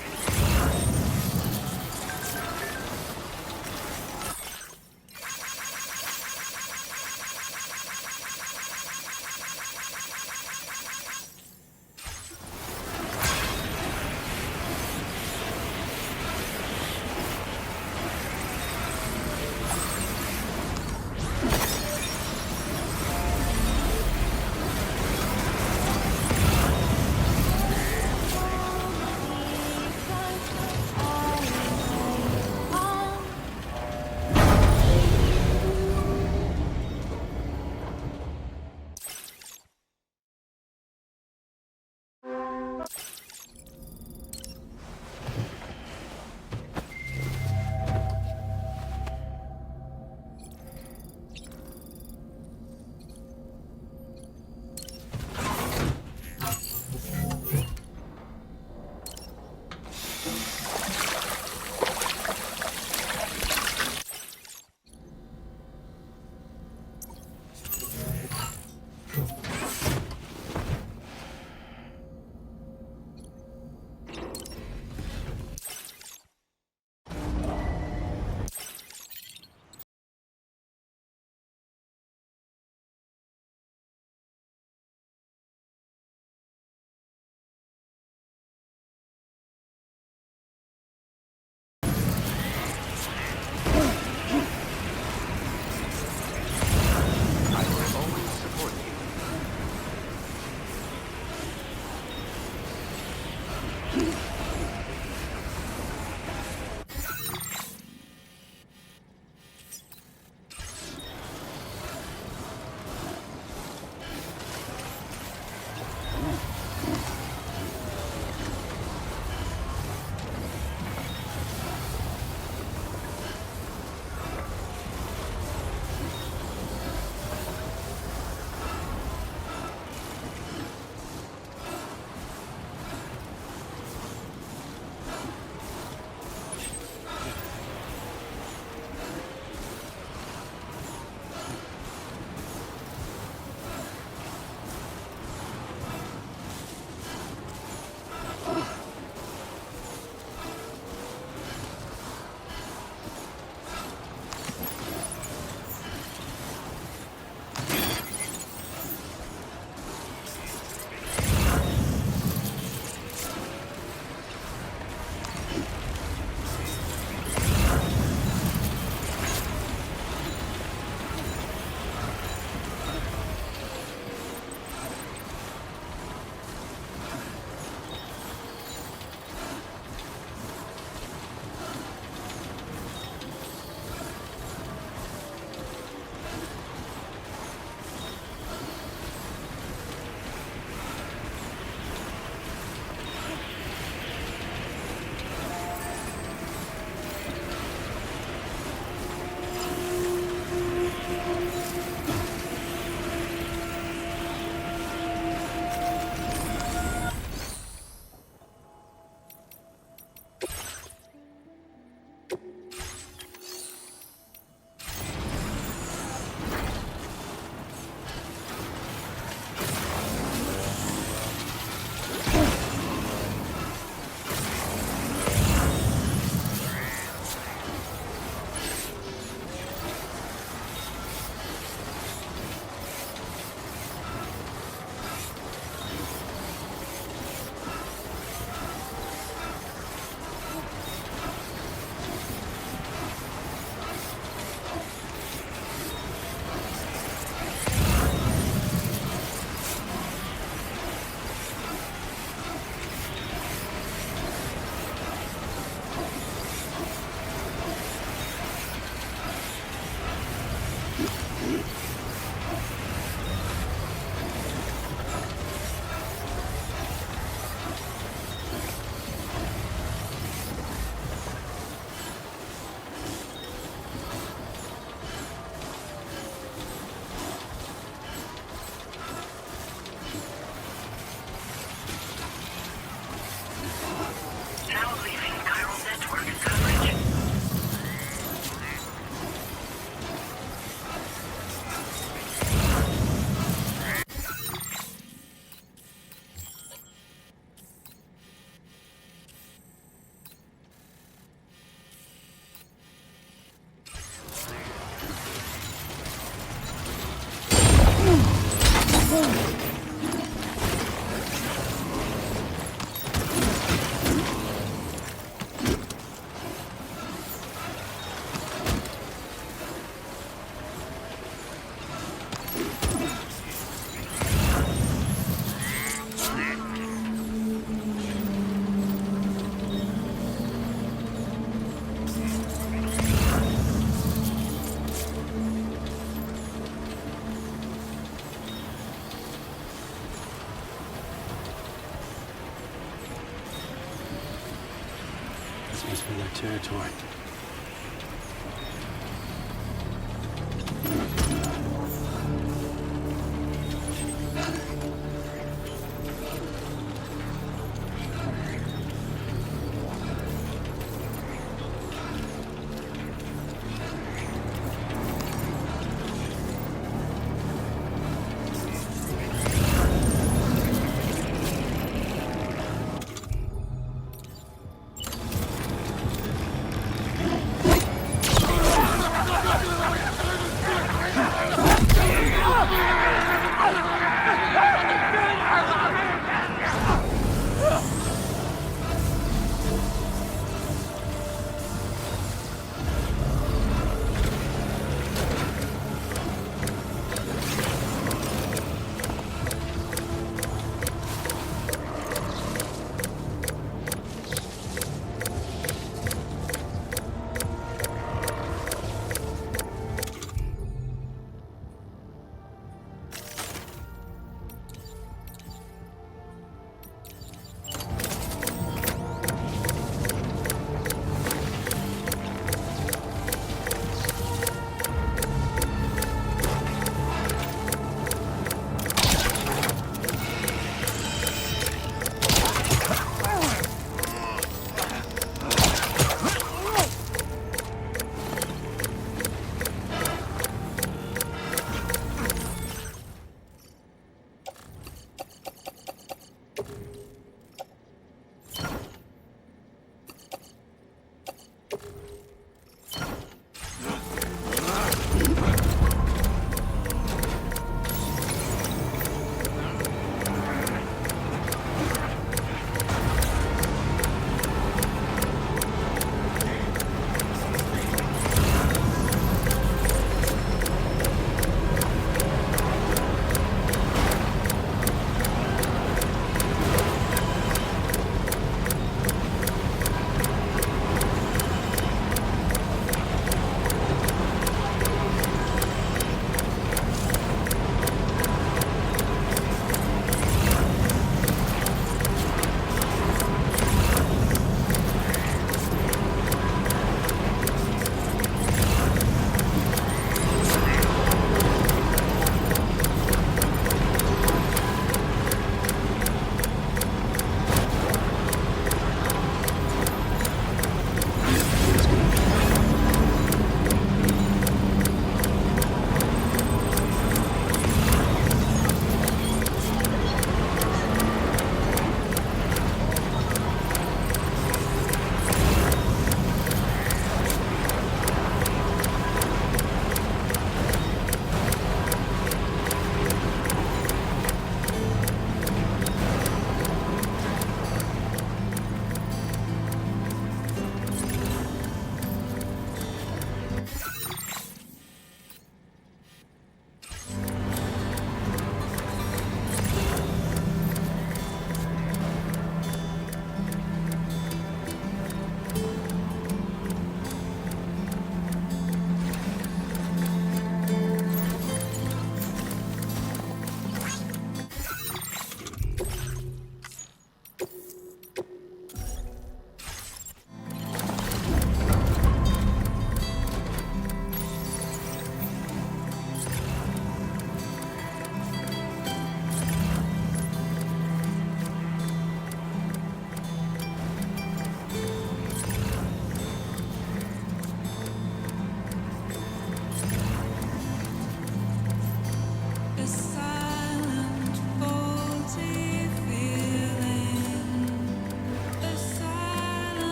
This must be their territory.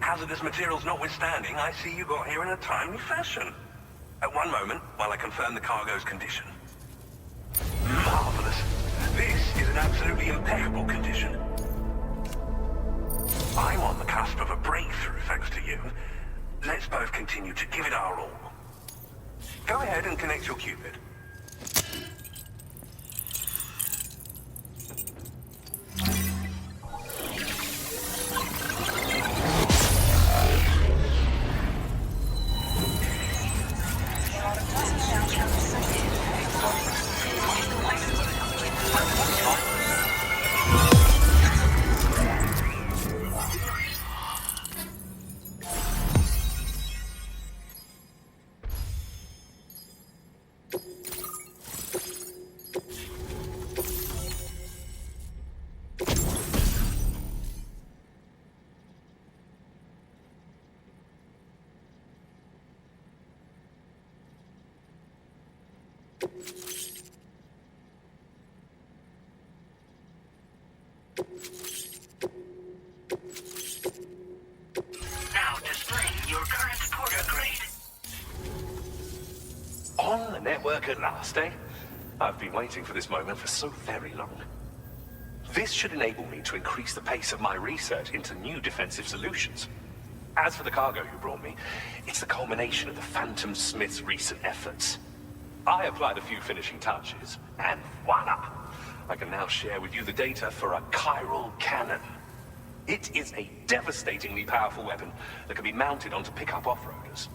Hazardous materials notwithstanding, I see you got here in a timely fashion. At one moment, while I confirm the cargo's condition. Marvelous. This is an absolutely impeccable condition. I'm on the cusp of a breakthrough, thanks to you. Let's both continue to give it our all. Go ahead and connect your Cupid. Now displaying your current porter grade. On the network at last, eh? I've been waiting for this moment for so very long. This should enable me to increase the pace of my research into new defensive solutions. As for the cargo you brought me, it's the culmination of the Phantom Smith's recent efforts. I applied a few finishing touches, and voila! I can now share with you the data for a chiral cannon. It is a devastatingly powerful weapon that can be mounted onto pickup off-roaders.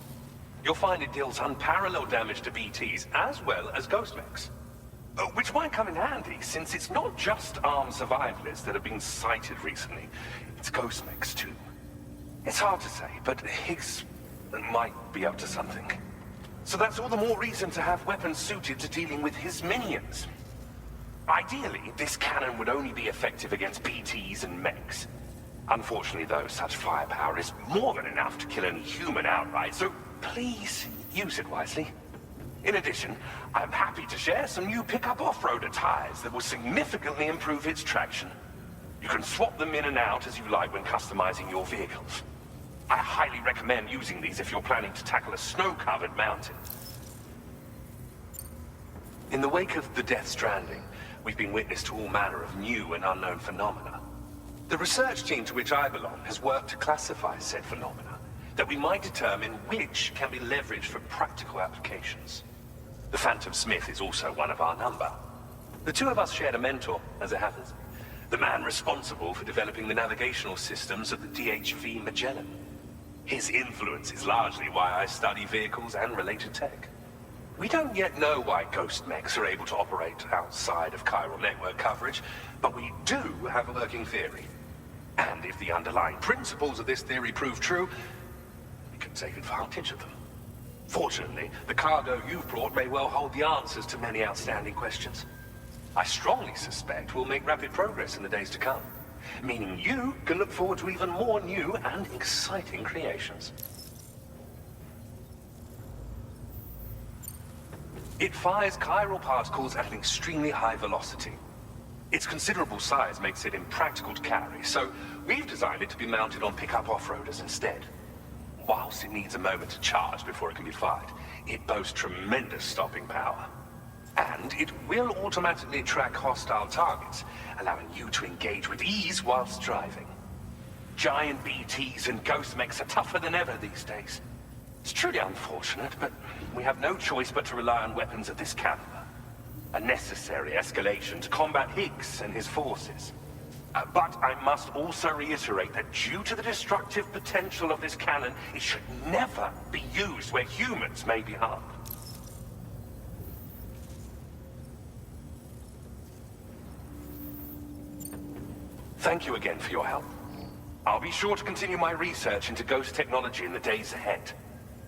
You'll find it deals unparalleled damage to BTs as well as ghost mechs. Which might come in handy, since it's not just armed survivalists that have been sighted recently. It's ghost mechs too. It's hard to say, but Higgs might be up to something. So that's all the more reason to have weapons suited to dealing with his minions. Ideally, this cannon would only be effective against BTs and mechs. Unfortunately, though, such firepower is more than enough to kill any human outright, so please use it wisely. In addition, I'm happy to share some new pickup off-roader tires that will significantly improve its traction. You can swap them in and out as you like when customizing your vehicles. I highly recommend using these if you're planning to tackle a snow-covered mountain. In the wake of the Death Stranding, we've been witness to all manner of new and unknown phenomena. The research team to which I belong has worked to classify said phenomena, that we might determine which can be leveraged for practical applications. The Phantom Smith is also one of our number. The two of us shared a mentor, as it happens. The man responsible for developing the navigational systems of the DHV Magellan. His influence is largely why I study vehicles and related tech. We don't yet know why ghost mechs are able to operate outside of chiral network coverage, but we do have a working theory. And if the underlying principles of this theory prove true, we can take advantage of them. Fortunately, the cargo you've brought may well hold the answers to many outstanding questions. I strongly suspect we'll make rapid progress in the days to come, meaning you can look forward to even more new and exciting creations. It fires chiral particles at an extremely high velocity. Its considerable size makes it impractical to carry, so we've designed it to be mounted on pickup off-roaders instead. Whilst it needs a moment to charge before it can be fired, it boasts tremendous stopping power. And it will automatically track hostile targets, allowing you to engage with ease whilst driving. Giant BTs and ghost mechs are tougher than ever these days. It's truly unfortunate, but we have no choice but to rely on weapons of this caliber. A necessary escalation to combat Higgs and his forces. But I must also reiterate that due to the destructive potential of this cannon, it should never be used where humans may be harmed. Thank you again for your help. I'll be sure to continue my research into ghost technology in the days ahead.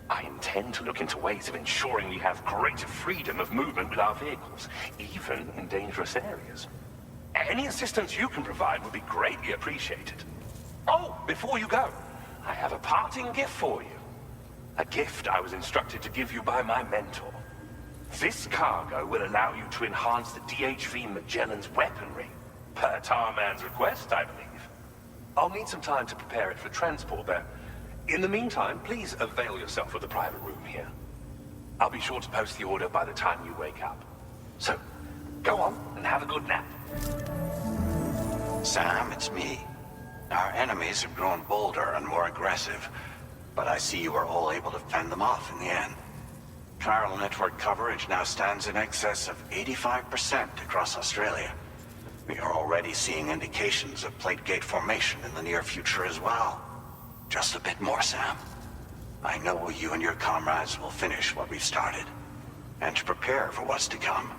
I intend to look into ways of ensuring we have greater freedom of movement with our vehicles, even in dangerous areas. Any assistance you can provide would be greatly appreciated. Oh, before you go, I have a parting gift for you. A gift I was instructed to give you by my mentor. This cargo will allow you to enhance the DHV Magellan's weaponry. Per Tarman's request, I believe. I'll need some time to prepare it for transport, though. In the meantime, please avail yourself of the private room here. I'll be sure to post the order by the time you wake up. So, go on and have a good nap. Sam, it's me. Our enemies have grown bolder and more aggressive, but I see you were all able to fend them off in the end. Chiral network coverage now stands in excess of 85% across Australia. We are already seeing indications of plate gate formation in the near future as well. Just a bit more, Sam. I know you and your comrades will finish what we've started. And to prepare for what's to come,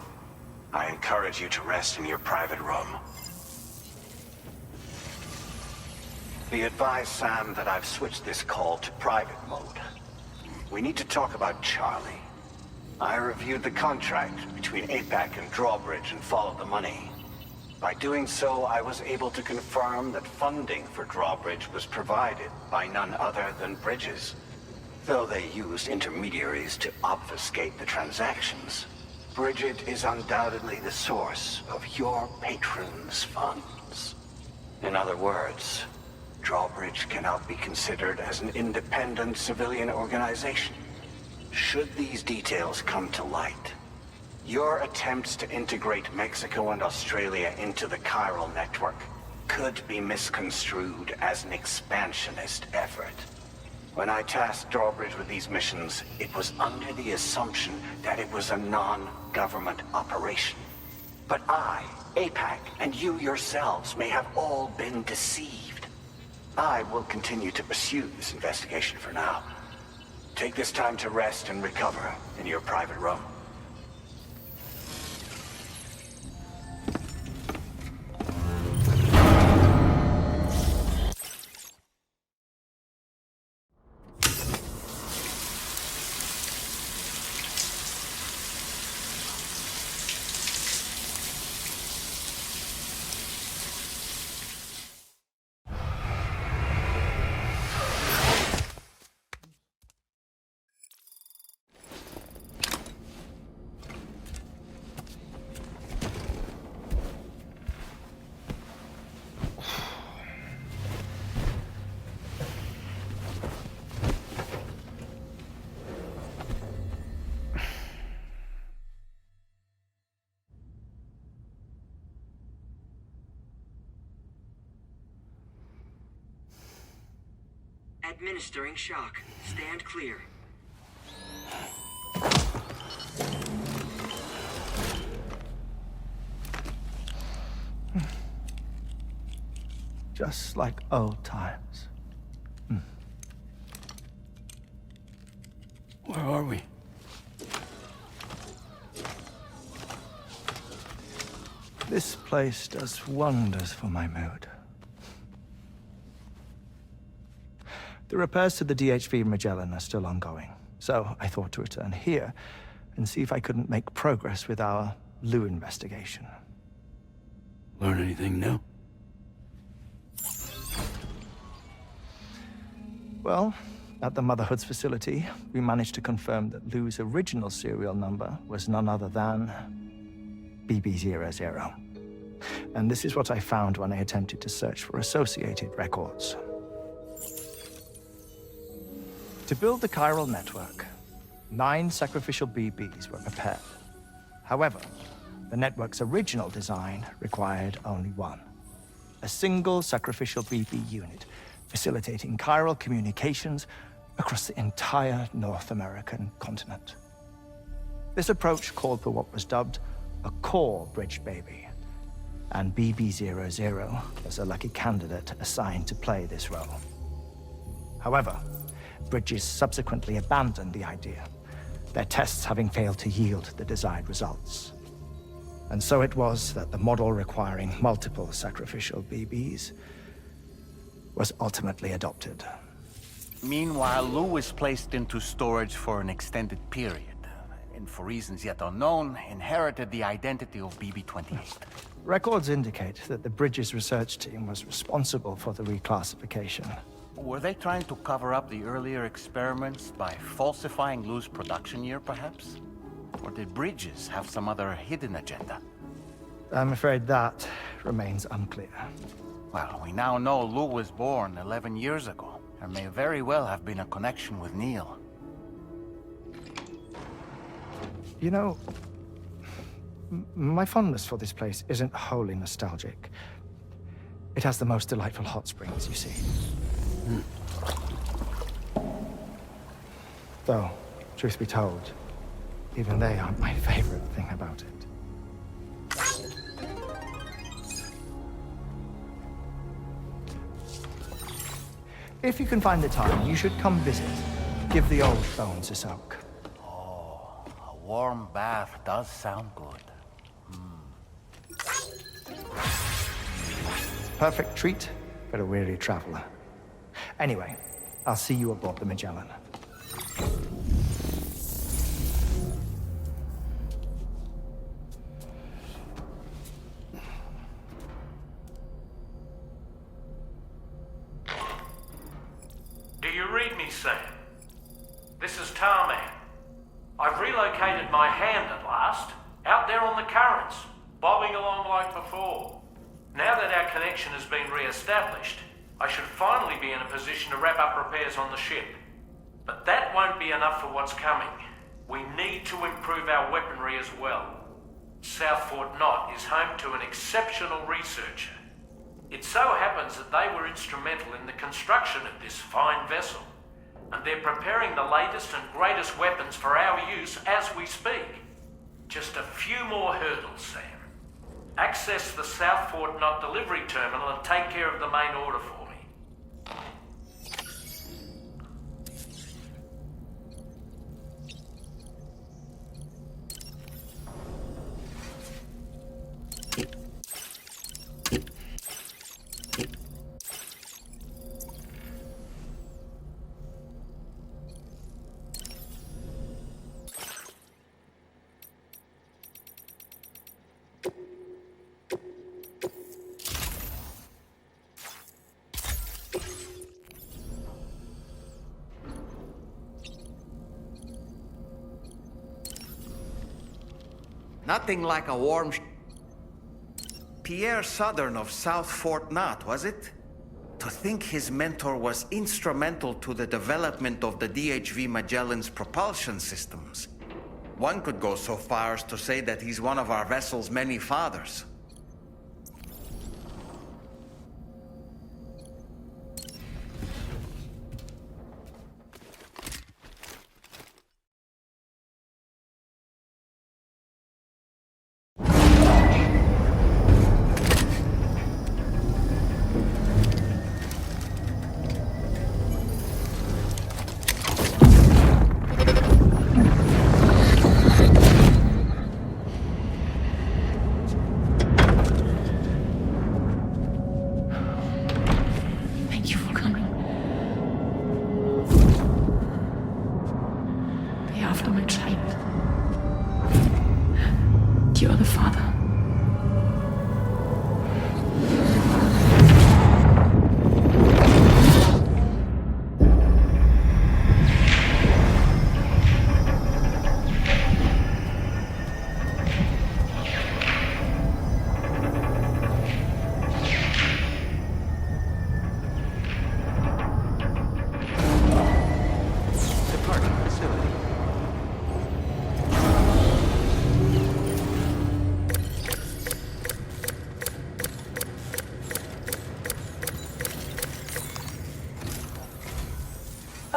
I encourage you to rest in your private room. Be advised, Sam, that I've switched this call to private mode. We need to talk about Charlie. I reviewed the contract between APAC and Drawbridge and followed the money. By doing so, I was able to confirm that funding for Drawbridge was provided by none other than Bridges. Though they used intermediaries to obfuscate the transactions, Bridget is undoubtedly the source of your patrons' funds. In other words, Drawbridge cannot be considered as an independent civilian organization. Should these details come to light, your attempts to integrate Mexico and Australia into the chiral network could be misconstrued as an expansionist effort. When I tasked Drawbridge with these missions, it was under the assumption that it was a non-government operation. But I, APAC, and you yourselves may have all been deceived. I will continue to pursue this investigation for now. Take this time to rest and recover in your private room. Administering shock. Stand clear. Just like old times. Where are we? This place does wonders for my mood. The repairs to the DHV Magellan are still ongoing, so I thought to return here and see if I couldn't make progress with our Lou investigation. Learn anything new? Well, at the Motherhood's facility, we managed to confirm that Lou's original serial number was none other than BB00. And this is what I found when I attempted to search for associated records. To build the chiral network, 9 sacrificial BBs were prepared. However, the network's original design required only 1. A single sacrificial BB unit facilitating chiral communications across the entire North American continent. This approach called for what was dubbed a core bridge baby, and BB00 was a lucky candidate assigned to play this role. However, Bridges subsequently abandoned the idea, their tests having failed to yield the desired results. And so it was that the model requiring multiple sacrificial BBs was ultimately adopted. Meanwhile, Lou was placed into storage for an extended period, and for reasons yet unknown, inherited the identity of BB-28. Records indicate that the Bridges research team was responsible for the reclassification. Were they trying to cover up the earlier experiments by falsifying Lou's production year, perhaps? Or did Bridges have some other hidden agenda? I'm afraid that remains unclear. Well, we now know Lou was born 11 years ago. There may very well have been a connection with Neil. You know, my fondness for this place isn't wholly nostalgic. It has the most delightful hot springs, you see. Though, truth be told, even they aren't my favorite thing about it. If you can find the time, you should come visit. Give the old bones a soak. Oh, a warm bath does sound good. Perfect treat for a weary traveler. Anyway, I'll see you aboard the Magellan. Do you read me, Sam? This is Tarman. I've relocated my hand at last, out there on the currents, bobbing along like before. Now that our connection has been re-established, I should finally be in a position to wrap up repairs on the ship. But that won't be enough for what's coming. We need to improve our weaponry as well. South Fort Knot is home to an exceptional researcher. It so happens that they were instrumental in the construction of this fine vessel, and they're preparing the latest and greatest weapons for our use as we speak. Just a few more hurdles, Sam. Access the South Fort Knot delivery terminal and take care of the main order for me. Nothing like a warm Pierre Southern of South Fort Knot, was it? To think his mentor was instrumental to the development of the DHV Magellan's propulsion systems. One could go so far as to say that he's one of our vessel's many fathers. You're the father.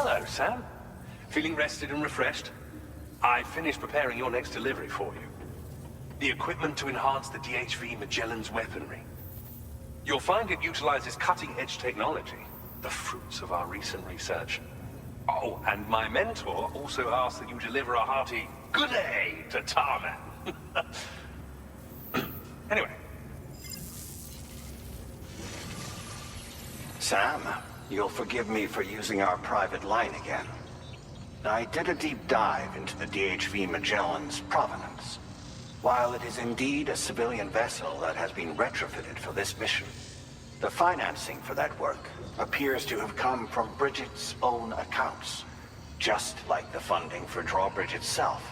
Hello, Sam. Feeling rested and refreshed? I finished preparing your next delivery for you. The equipment to enhance the DHV Magellan's weaponry. You'll find it utilizes cutting-edge technology, the fruits of our recent research. Oh, and my mentor also asked that you deliver a hearty good day to Tarman. Anyway. Sam, you'll forgive me for using our private line again. I did a deep dive into the DHV Magellan's provenance. While it is indeed a civilian vessel that has been retrofitted for this mission, the financing for that work appears to have come from Bridget's own accounts, just like the funding for Drawbridge itself.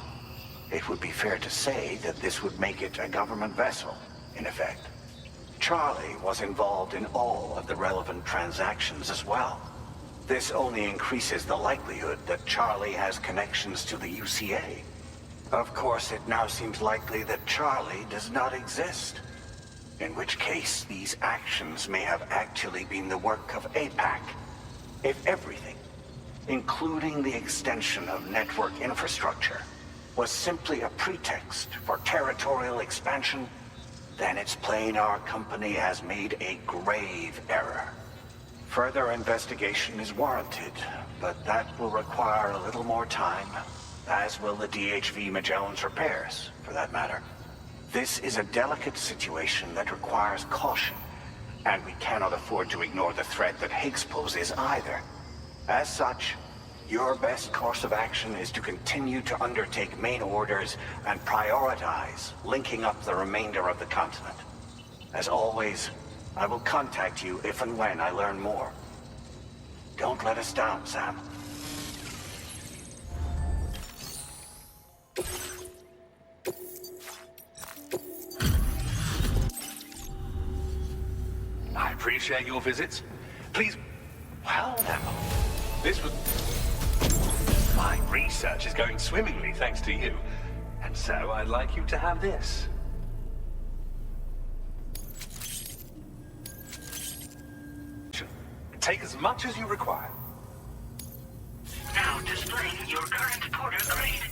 It would be fair to say that this would make it a government vessel, in effect. Charlie was involved in all of the relevant transactions as well. This only increases the likelihood that Charlie has connections to the UCA. Of course, it now seems likely that Charlie does not exist. In which case, these actions may have actually been the work of APAC. If everything, including the extension of network infrastructure, was simply a pretext for territorial expansion, then it's plain our company has made a grave error. Further investigation is warranted, but that will require a little more time, as will the DHV Magellan's repairs, for that matter. This is a delicate situation that requires caution, and we cannot afford to ignore the threat that Higgs poses either. As such, your best course of action is to continue to undertake main orders and prioritize linking up the remainder of the continent. As always, I will contact you if and when I learn more. Don't let us down, Sam. I appreciate your visits. Please, well now, this was... My research is going swimmingly thanks to you. And so I'd like you to have this. Take as much as you require. Now displaying your current porter grade.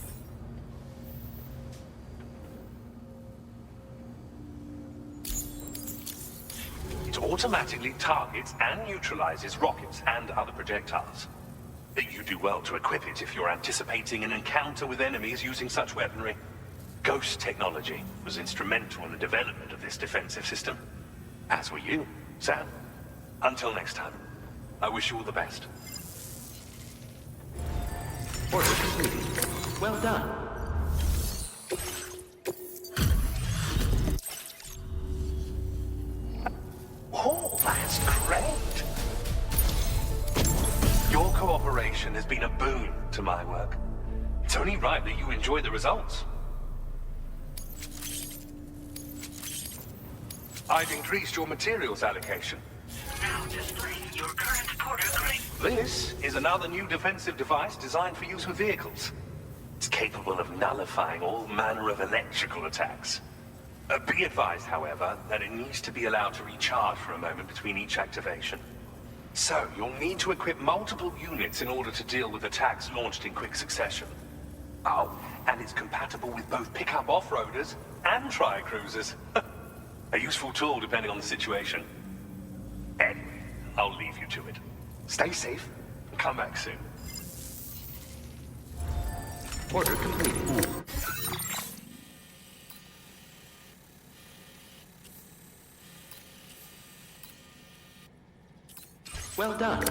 It automatically targets and neutralizes rockets and other projectiles. You do well to equip it if you're anticipating an encounter with enemies using such weaponry. Ghost technology was instrumental in the development of this defensive system. As were you, Sam. Until next time, I wish you all the best. Order completed. Well done. Oh, that's great. Your cooperation has been a boon to my work. It's only right that you enjoy the results. I've increased your materials allocation. Now displaying your current porter grade. This is another new defensive device designed for use with vehicles. It's capable of nullifying all manner of electrical attacks. Be advised, however, that it needs to be allowed to recharge for a moment between each activation. So, you'll need to equip multiple units in order to deal with attacks launched in quick succession. Oh, and it's compatible with both pickup off-roaders and tri-cruisers. A useful tool depending on the situation. Anyway, I'll leave you to it. Stay safe and come back soon. Order completed. Well done.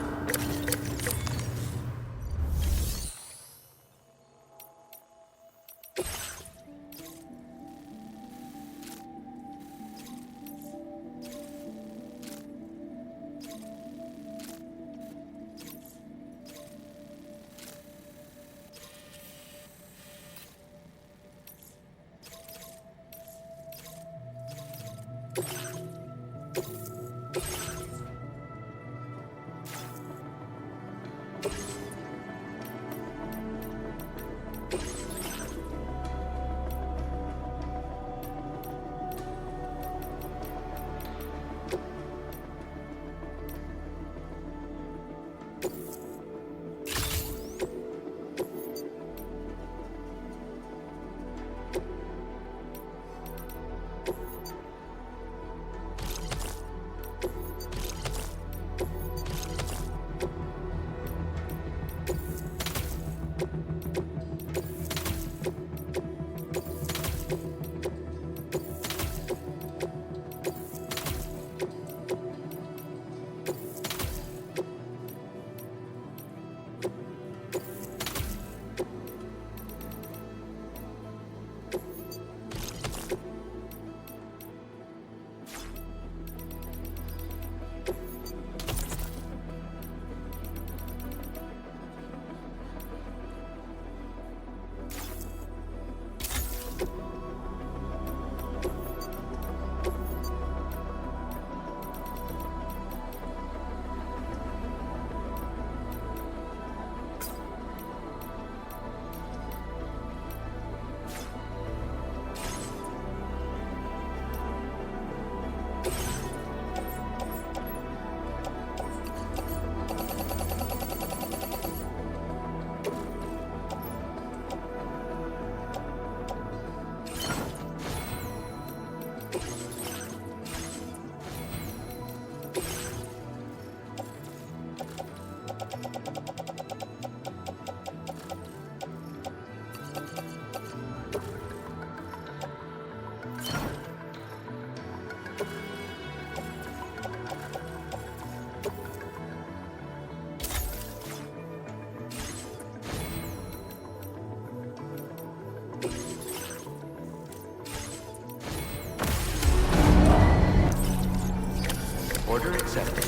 Order accepted.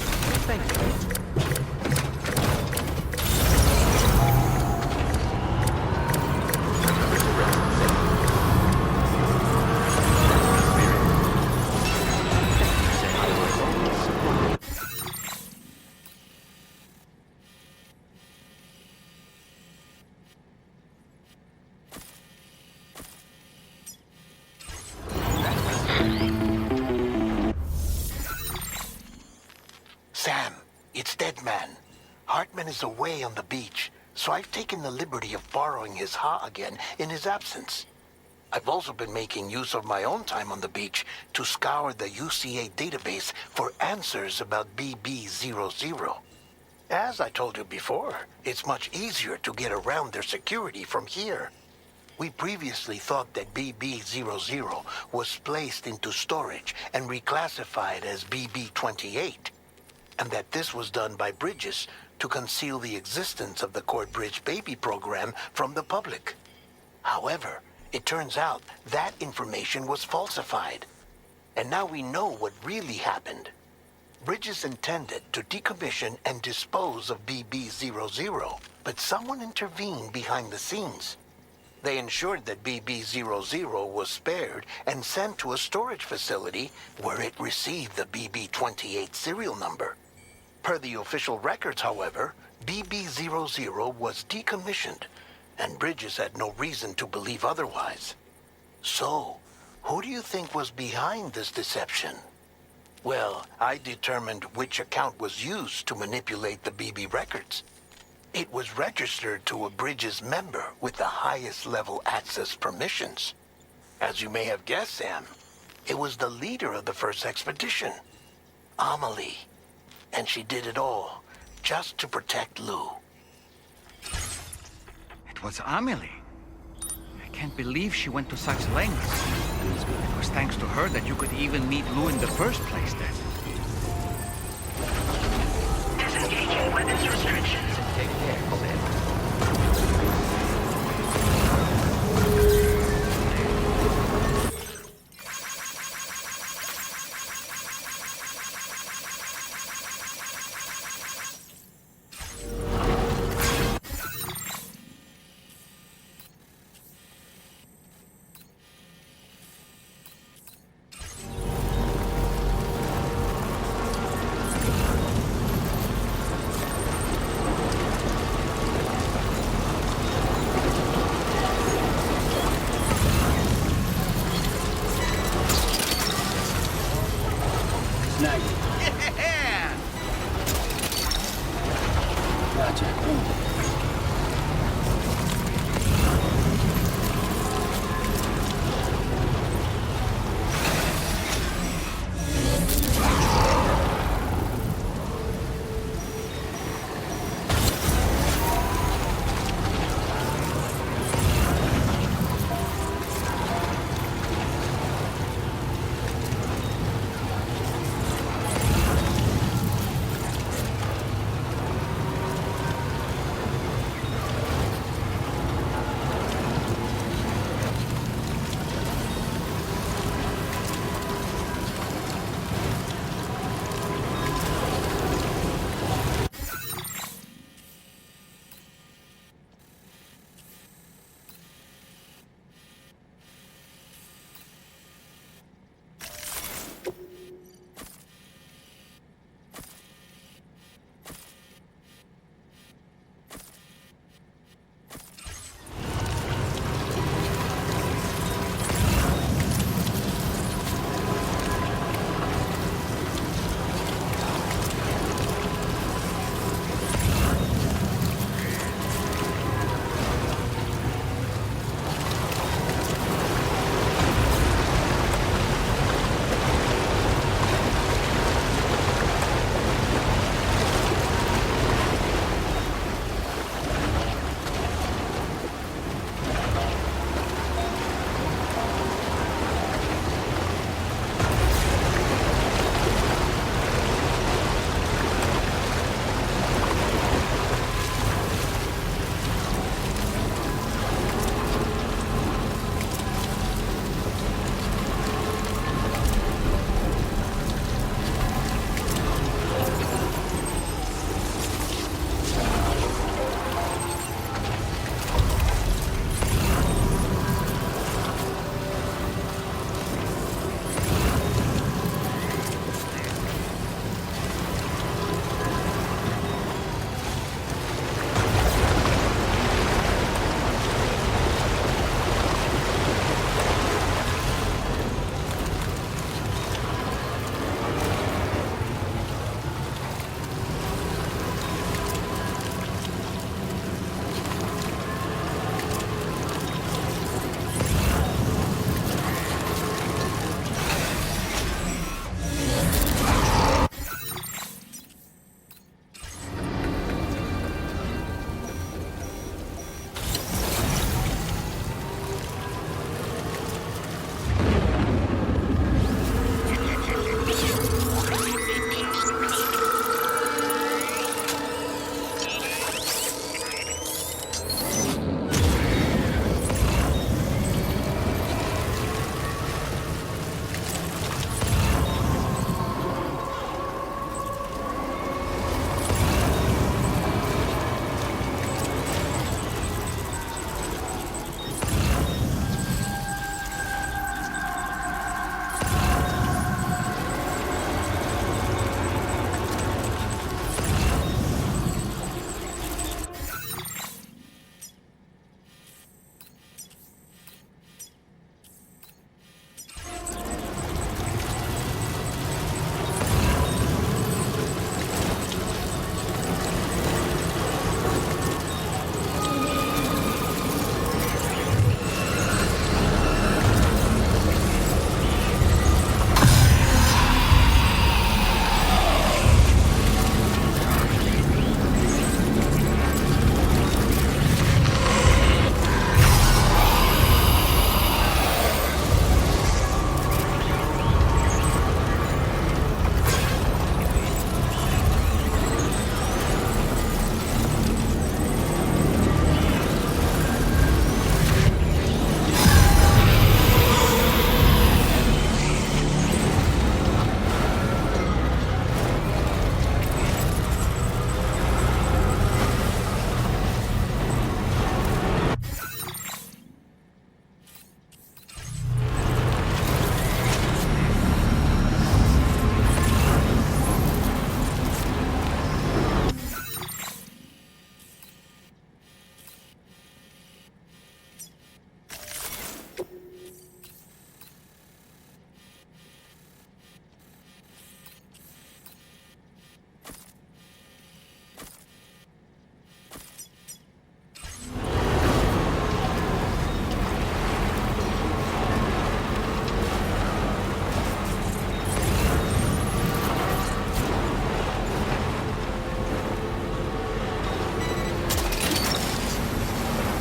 Thank you. Sam, it's Deadman. Hartman is away on the beach, so I've taken the liberty of borrowing his Ha again in his absence. I've also been making use of my own time on the beach to scour the UCA database for answers about BB00. As I told you before, it's much easier to get around their security from here. We previously thought that BB00 was placed into storage and reclassified as BB28, and that this was done by Bridges to conceal the existence of the Court Bridge Baby program from the public. However, it turns out that information was falsified, and now we know what really happened. Bridges intended to decommission and dispose of BB00, but someone intervened behind the scenes. They ensured that BB00 was spared and sent to a storage facility where it received the BB28 serial number. Per the official records, however, BB00 was decommissioned, and Bridges had no reason to believe otherwise. So, who do you think was behind this deception? Well, I determined which account was used to manipulate the BB records. It was registered to a Bridges member with the highest level access permissions. As you may have guessed, Sam, it was the leader of the first expedition, Amelie. And she did it all just to protect Lou. It was Amelie. I can't believe she went to such lengths. It was thanks to her that you could even meet Lou in the first place then. Disengaging weapons restrictions. Take care, Sam.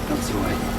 That's the way.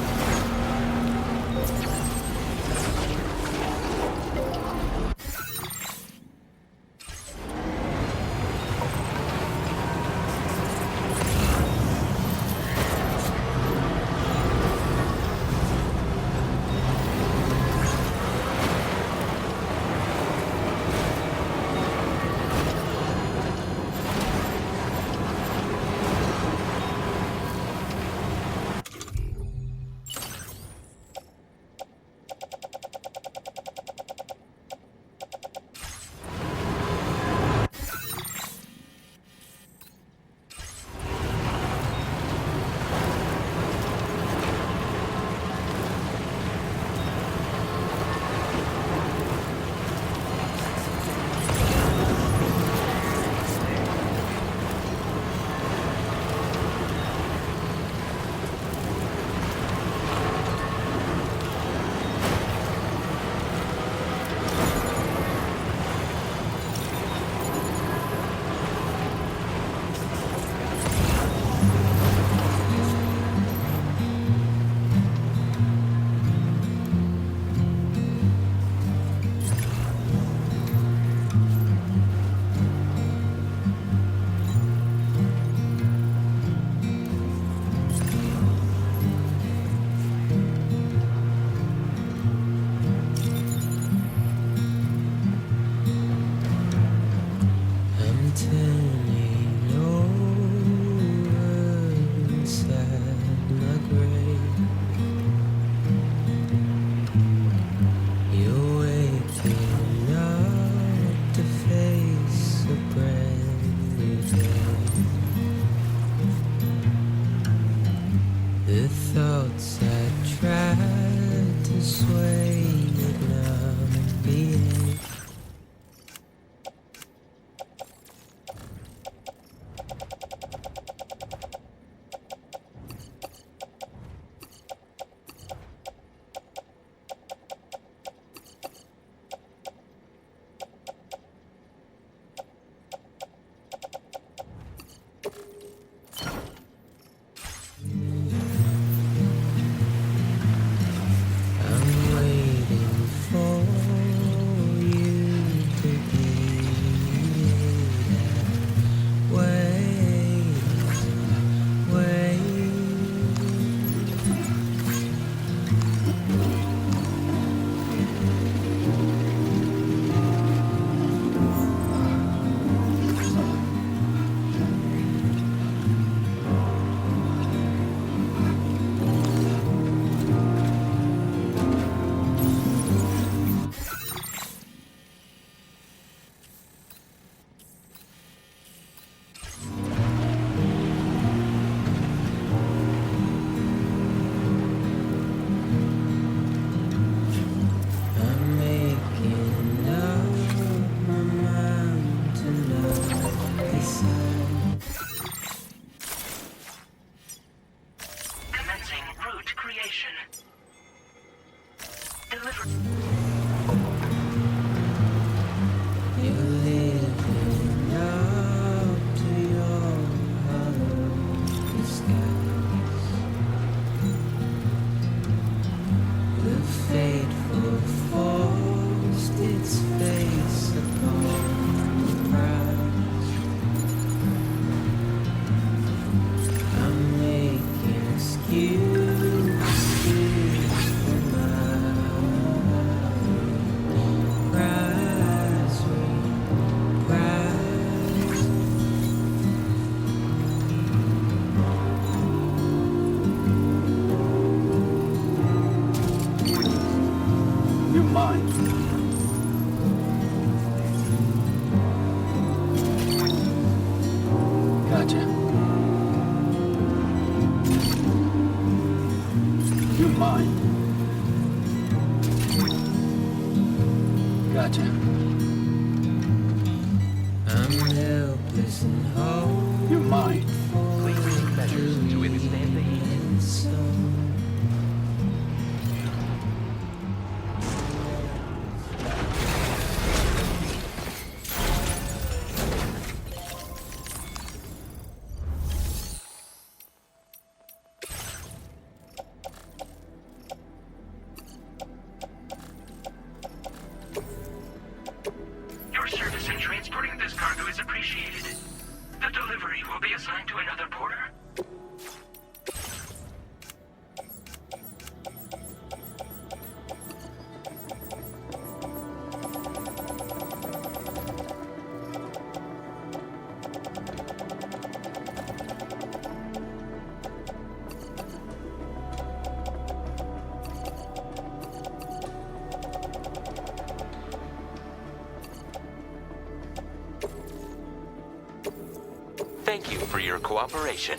for your cooperation.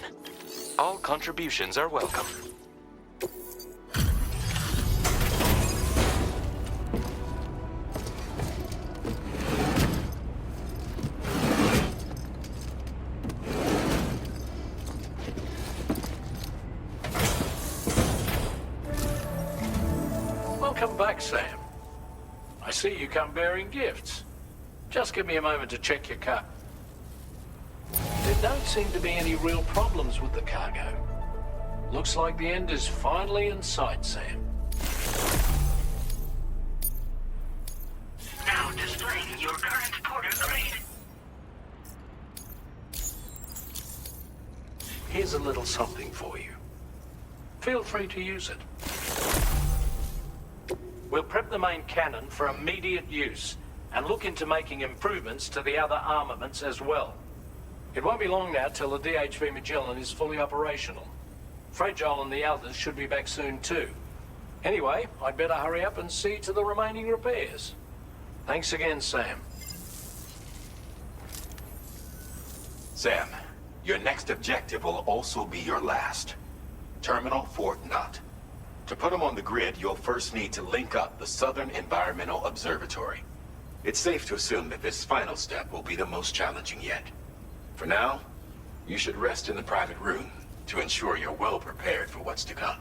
All contributions are welcome. Welcome back, Sam. I see you come bearing gifts. Just give me a moment to check your cup. There don't seem to be any real problems with the cargo. Looks like the end is finally in sight, Sam. Now displaying your current porter grade. Here's a little something for you. Feel free to use it. We'll prep the main cannon for immediate use and look into making improvements to the other armaments as well. It won't be long now till the DHV Magellan is fully operational. Fragile and the others should be back soon too. Anyway, I'd better hurry up and see to the remaining repairs. Thanks again, Sam. Sam, your next objective will also be your last. Terminal Fort Knott. To put them on the grid, you'll first need to link up the Southern Environmental Observatory. It's safe to assume that this final step will be the most challenging yet. For now, you should rest in the private room to ensure you're well prepared for what's to come.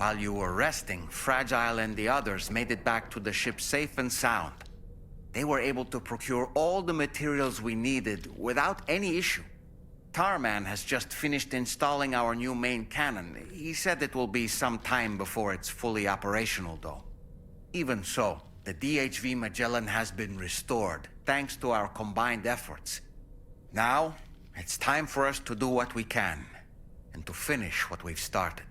While you were resting, Fragile and the others made it back to the ship safe and sound. They were able to procure all the materials we needed without any issue. Tarman has just finished installing our new main cannon. He said it will be some time before it's fully operational, though. Even so, the DHV Magellan has been restored, thanks to our combined efforts. Now, it's time for us to do what we can, and to finish what we've started.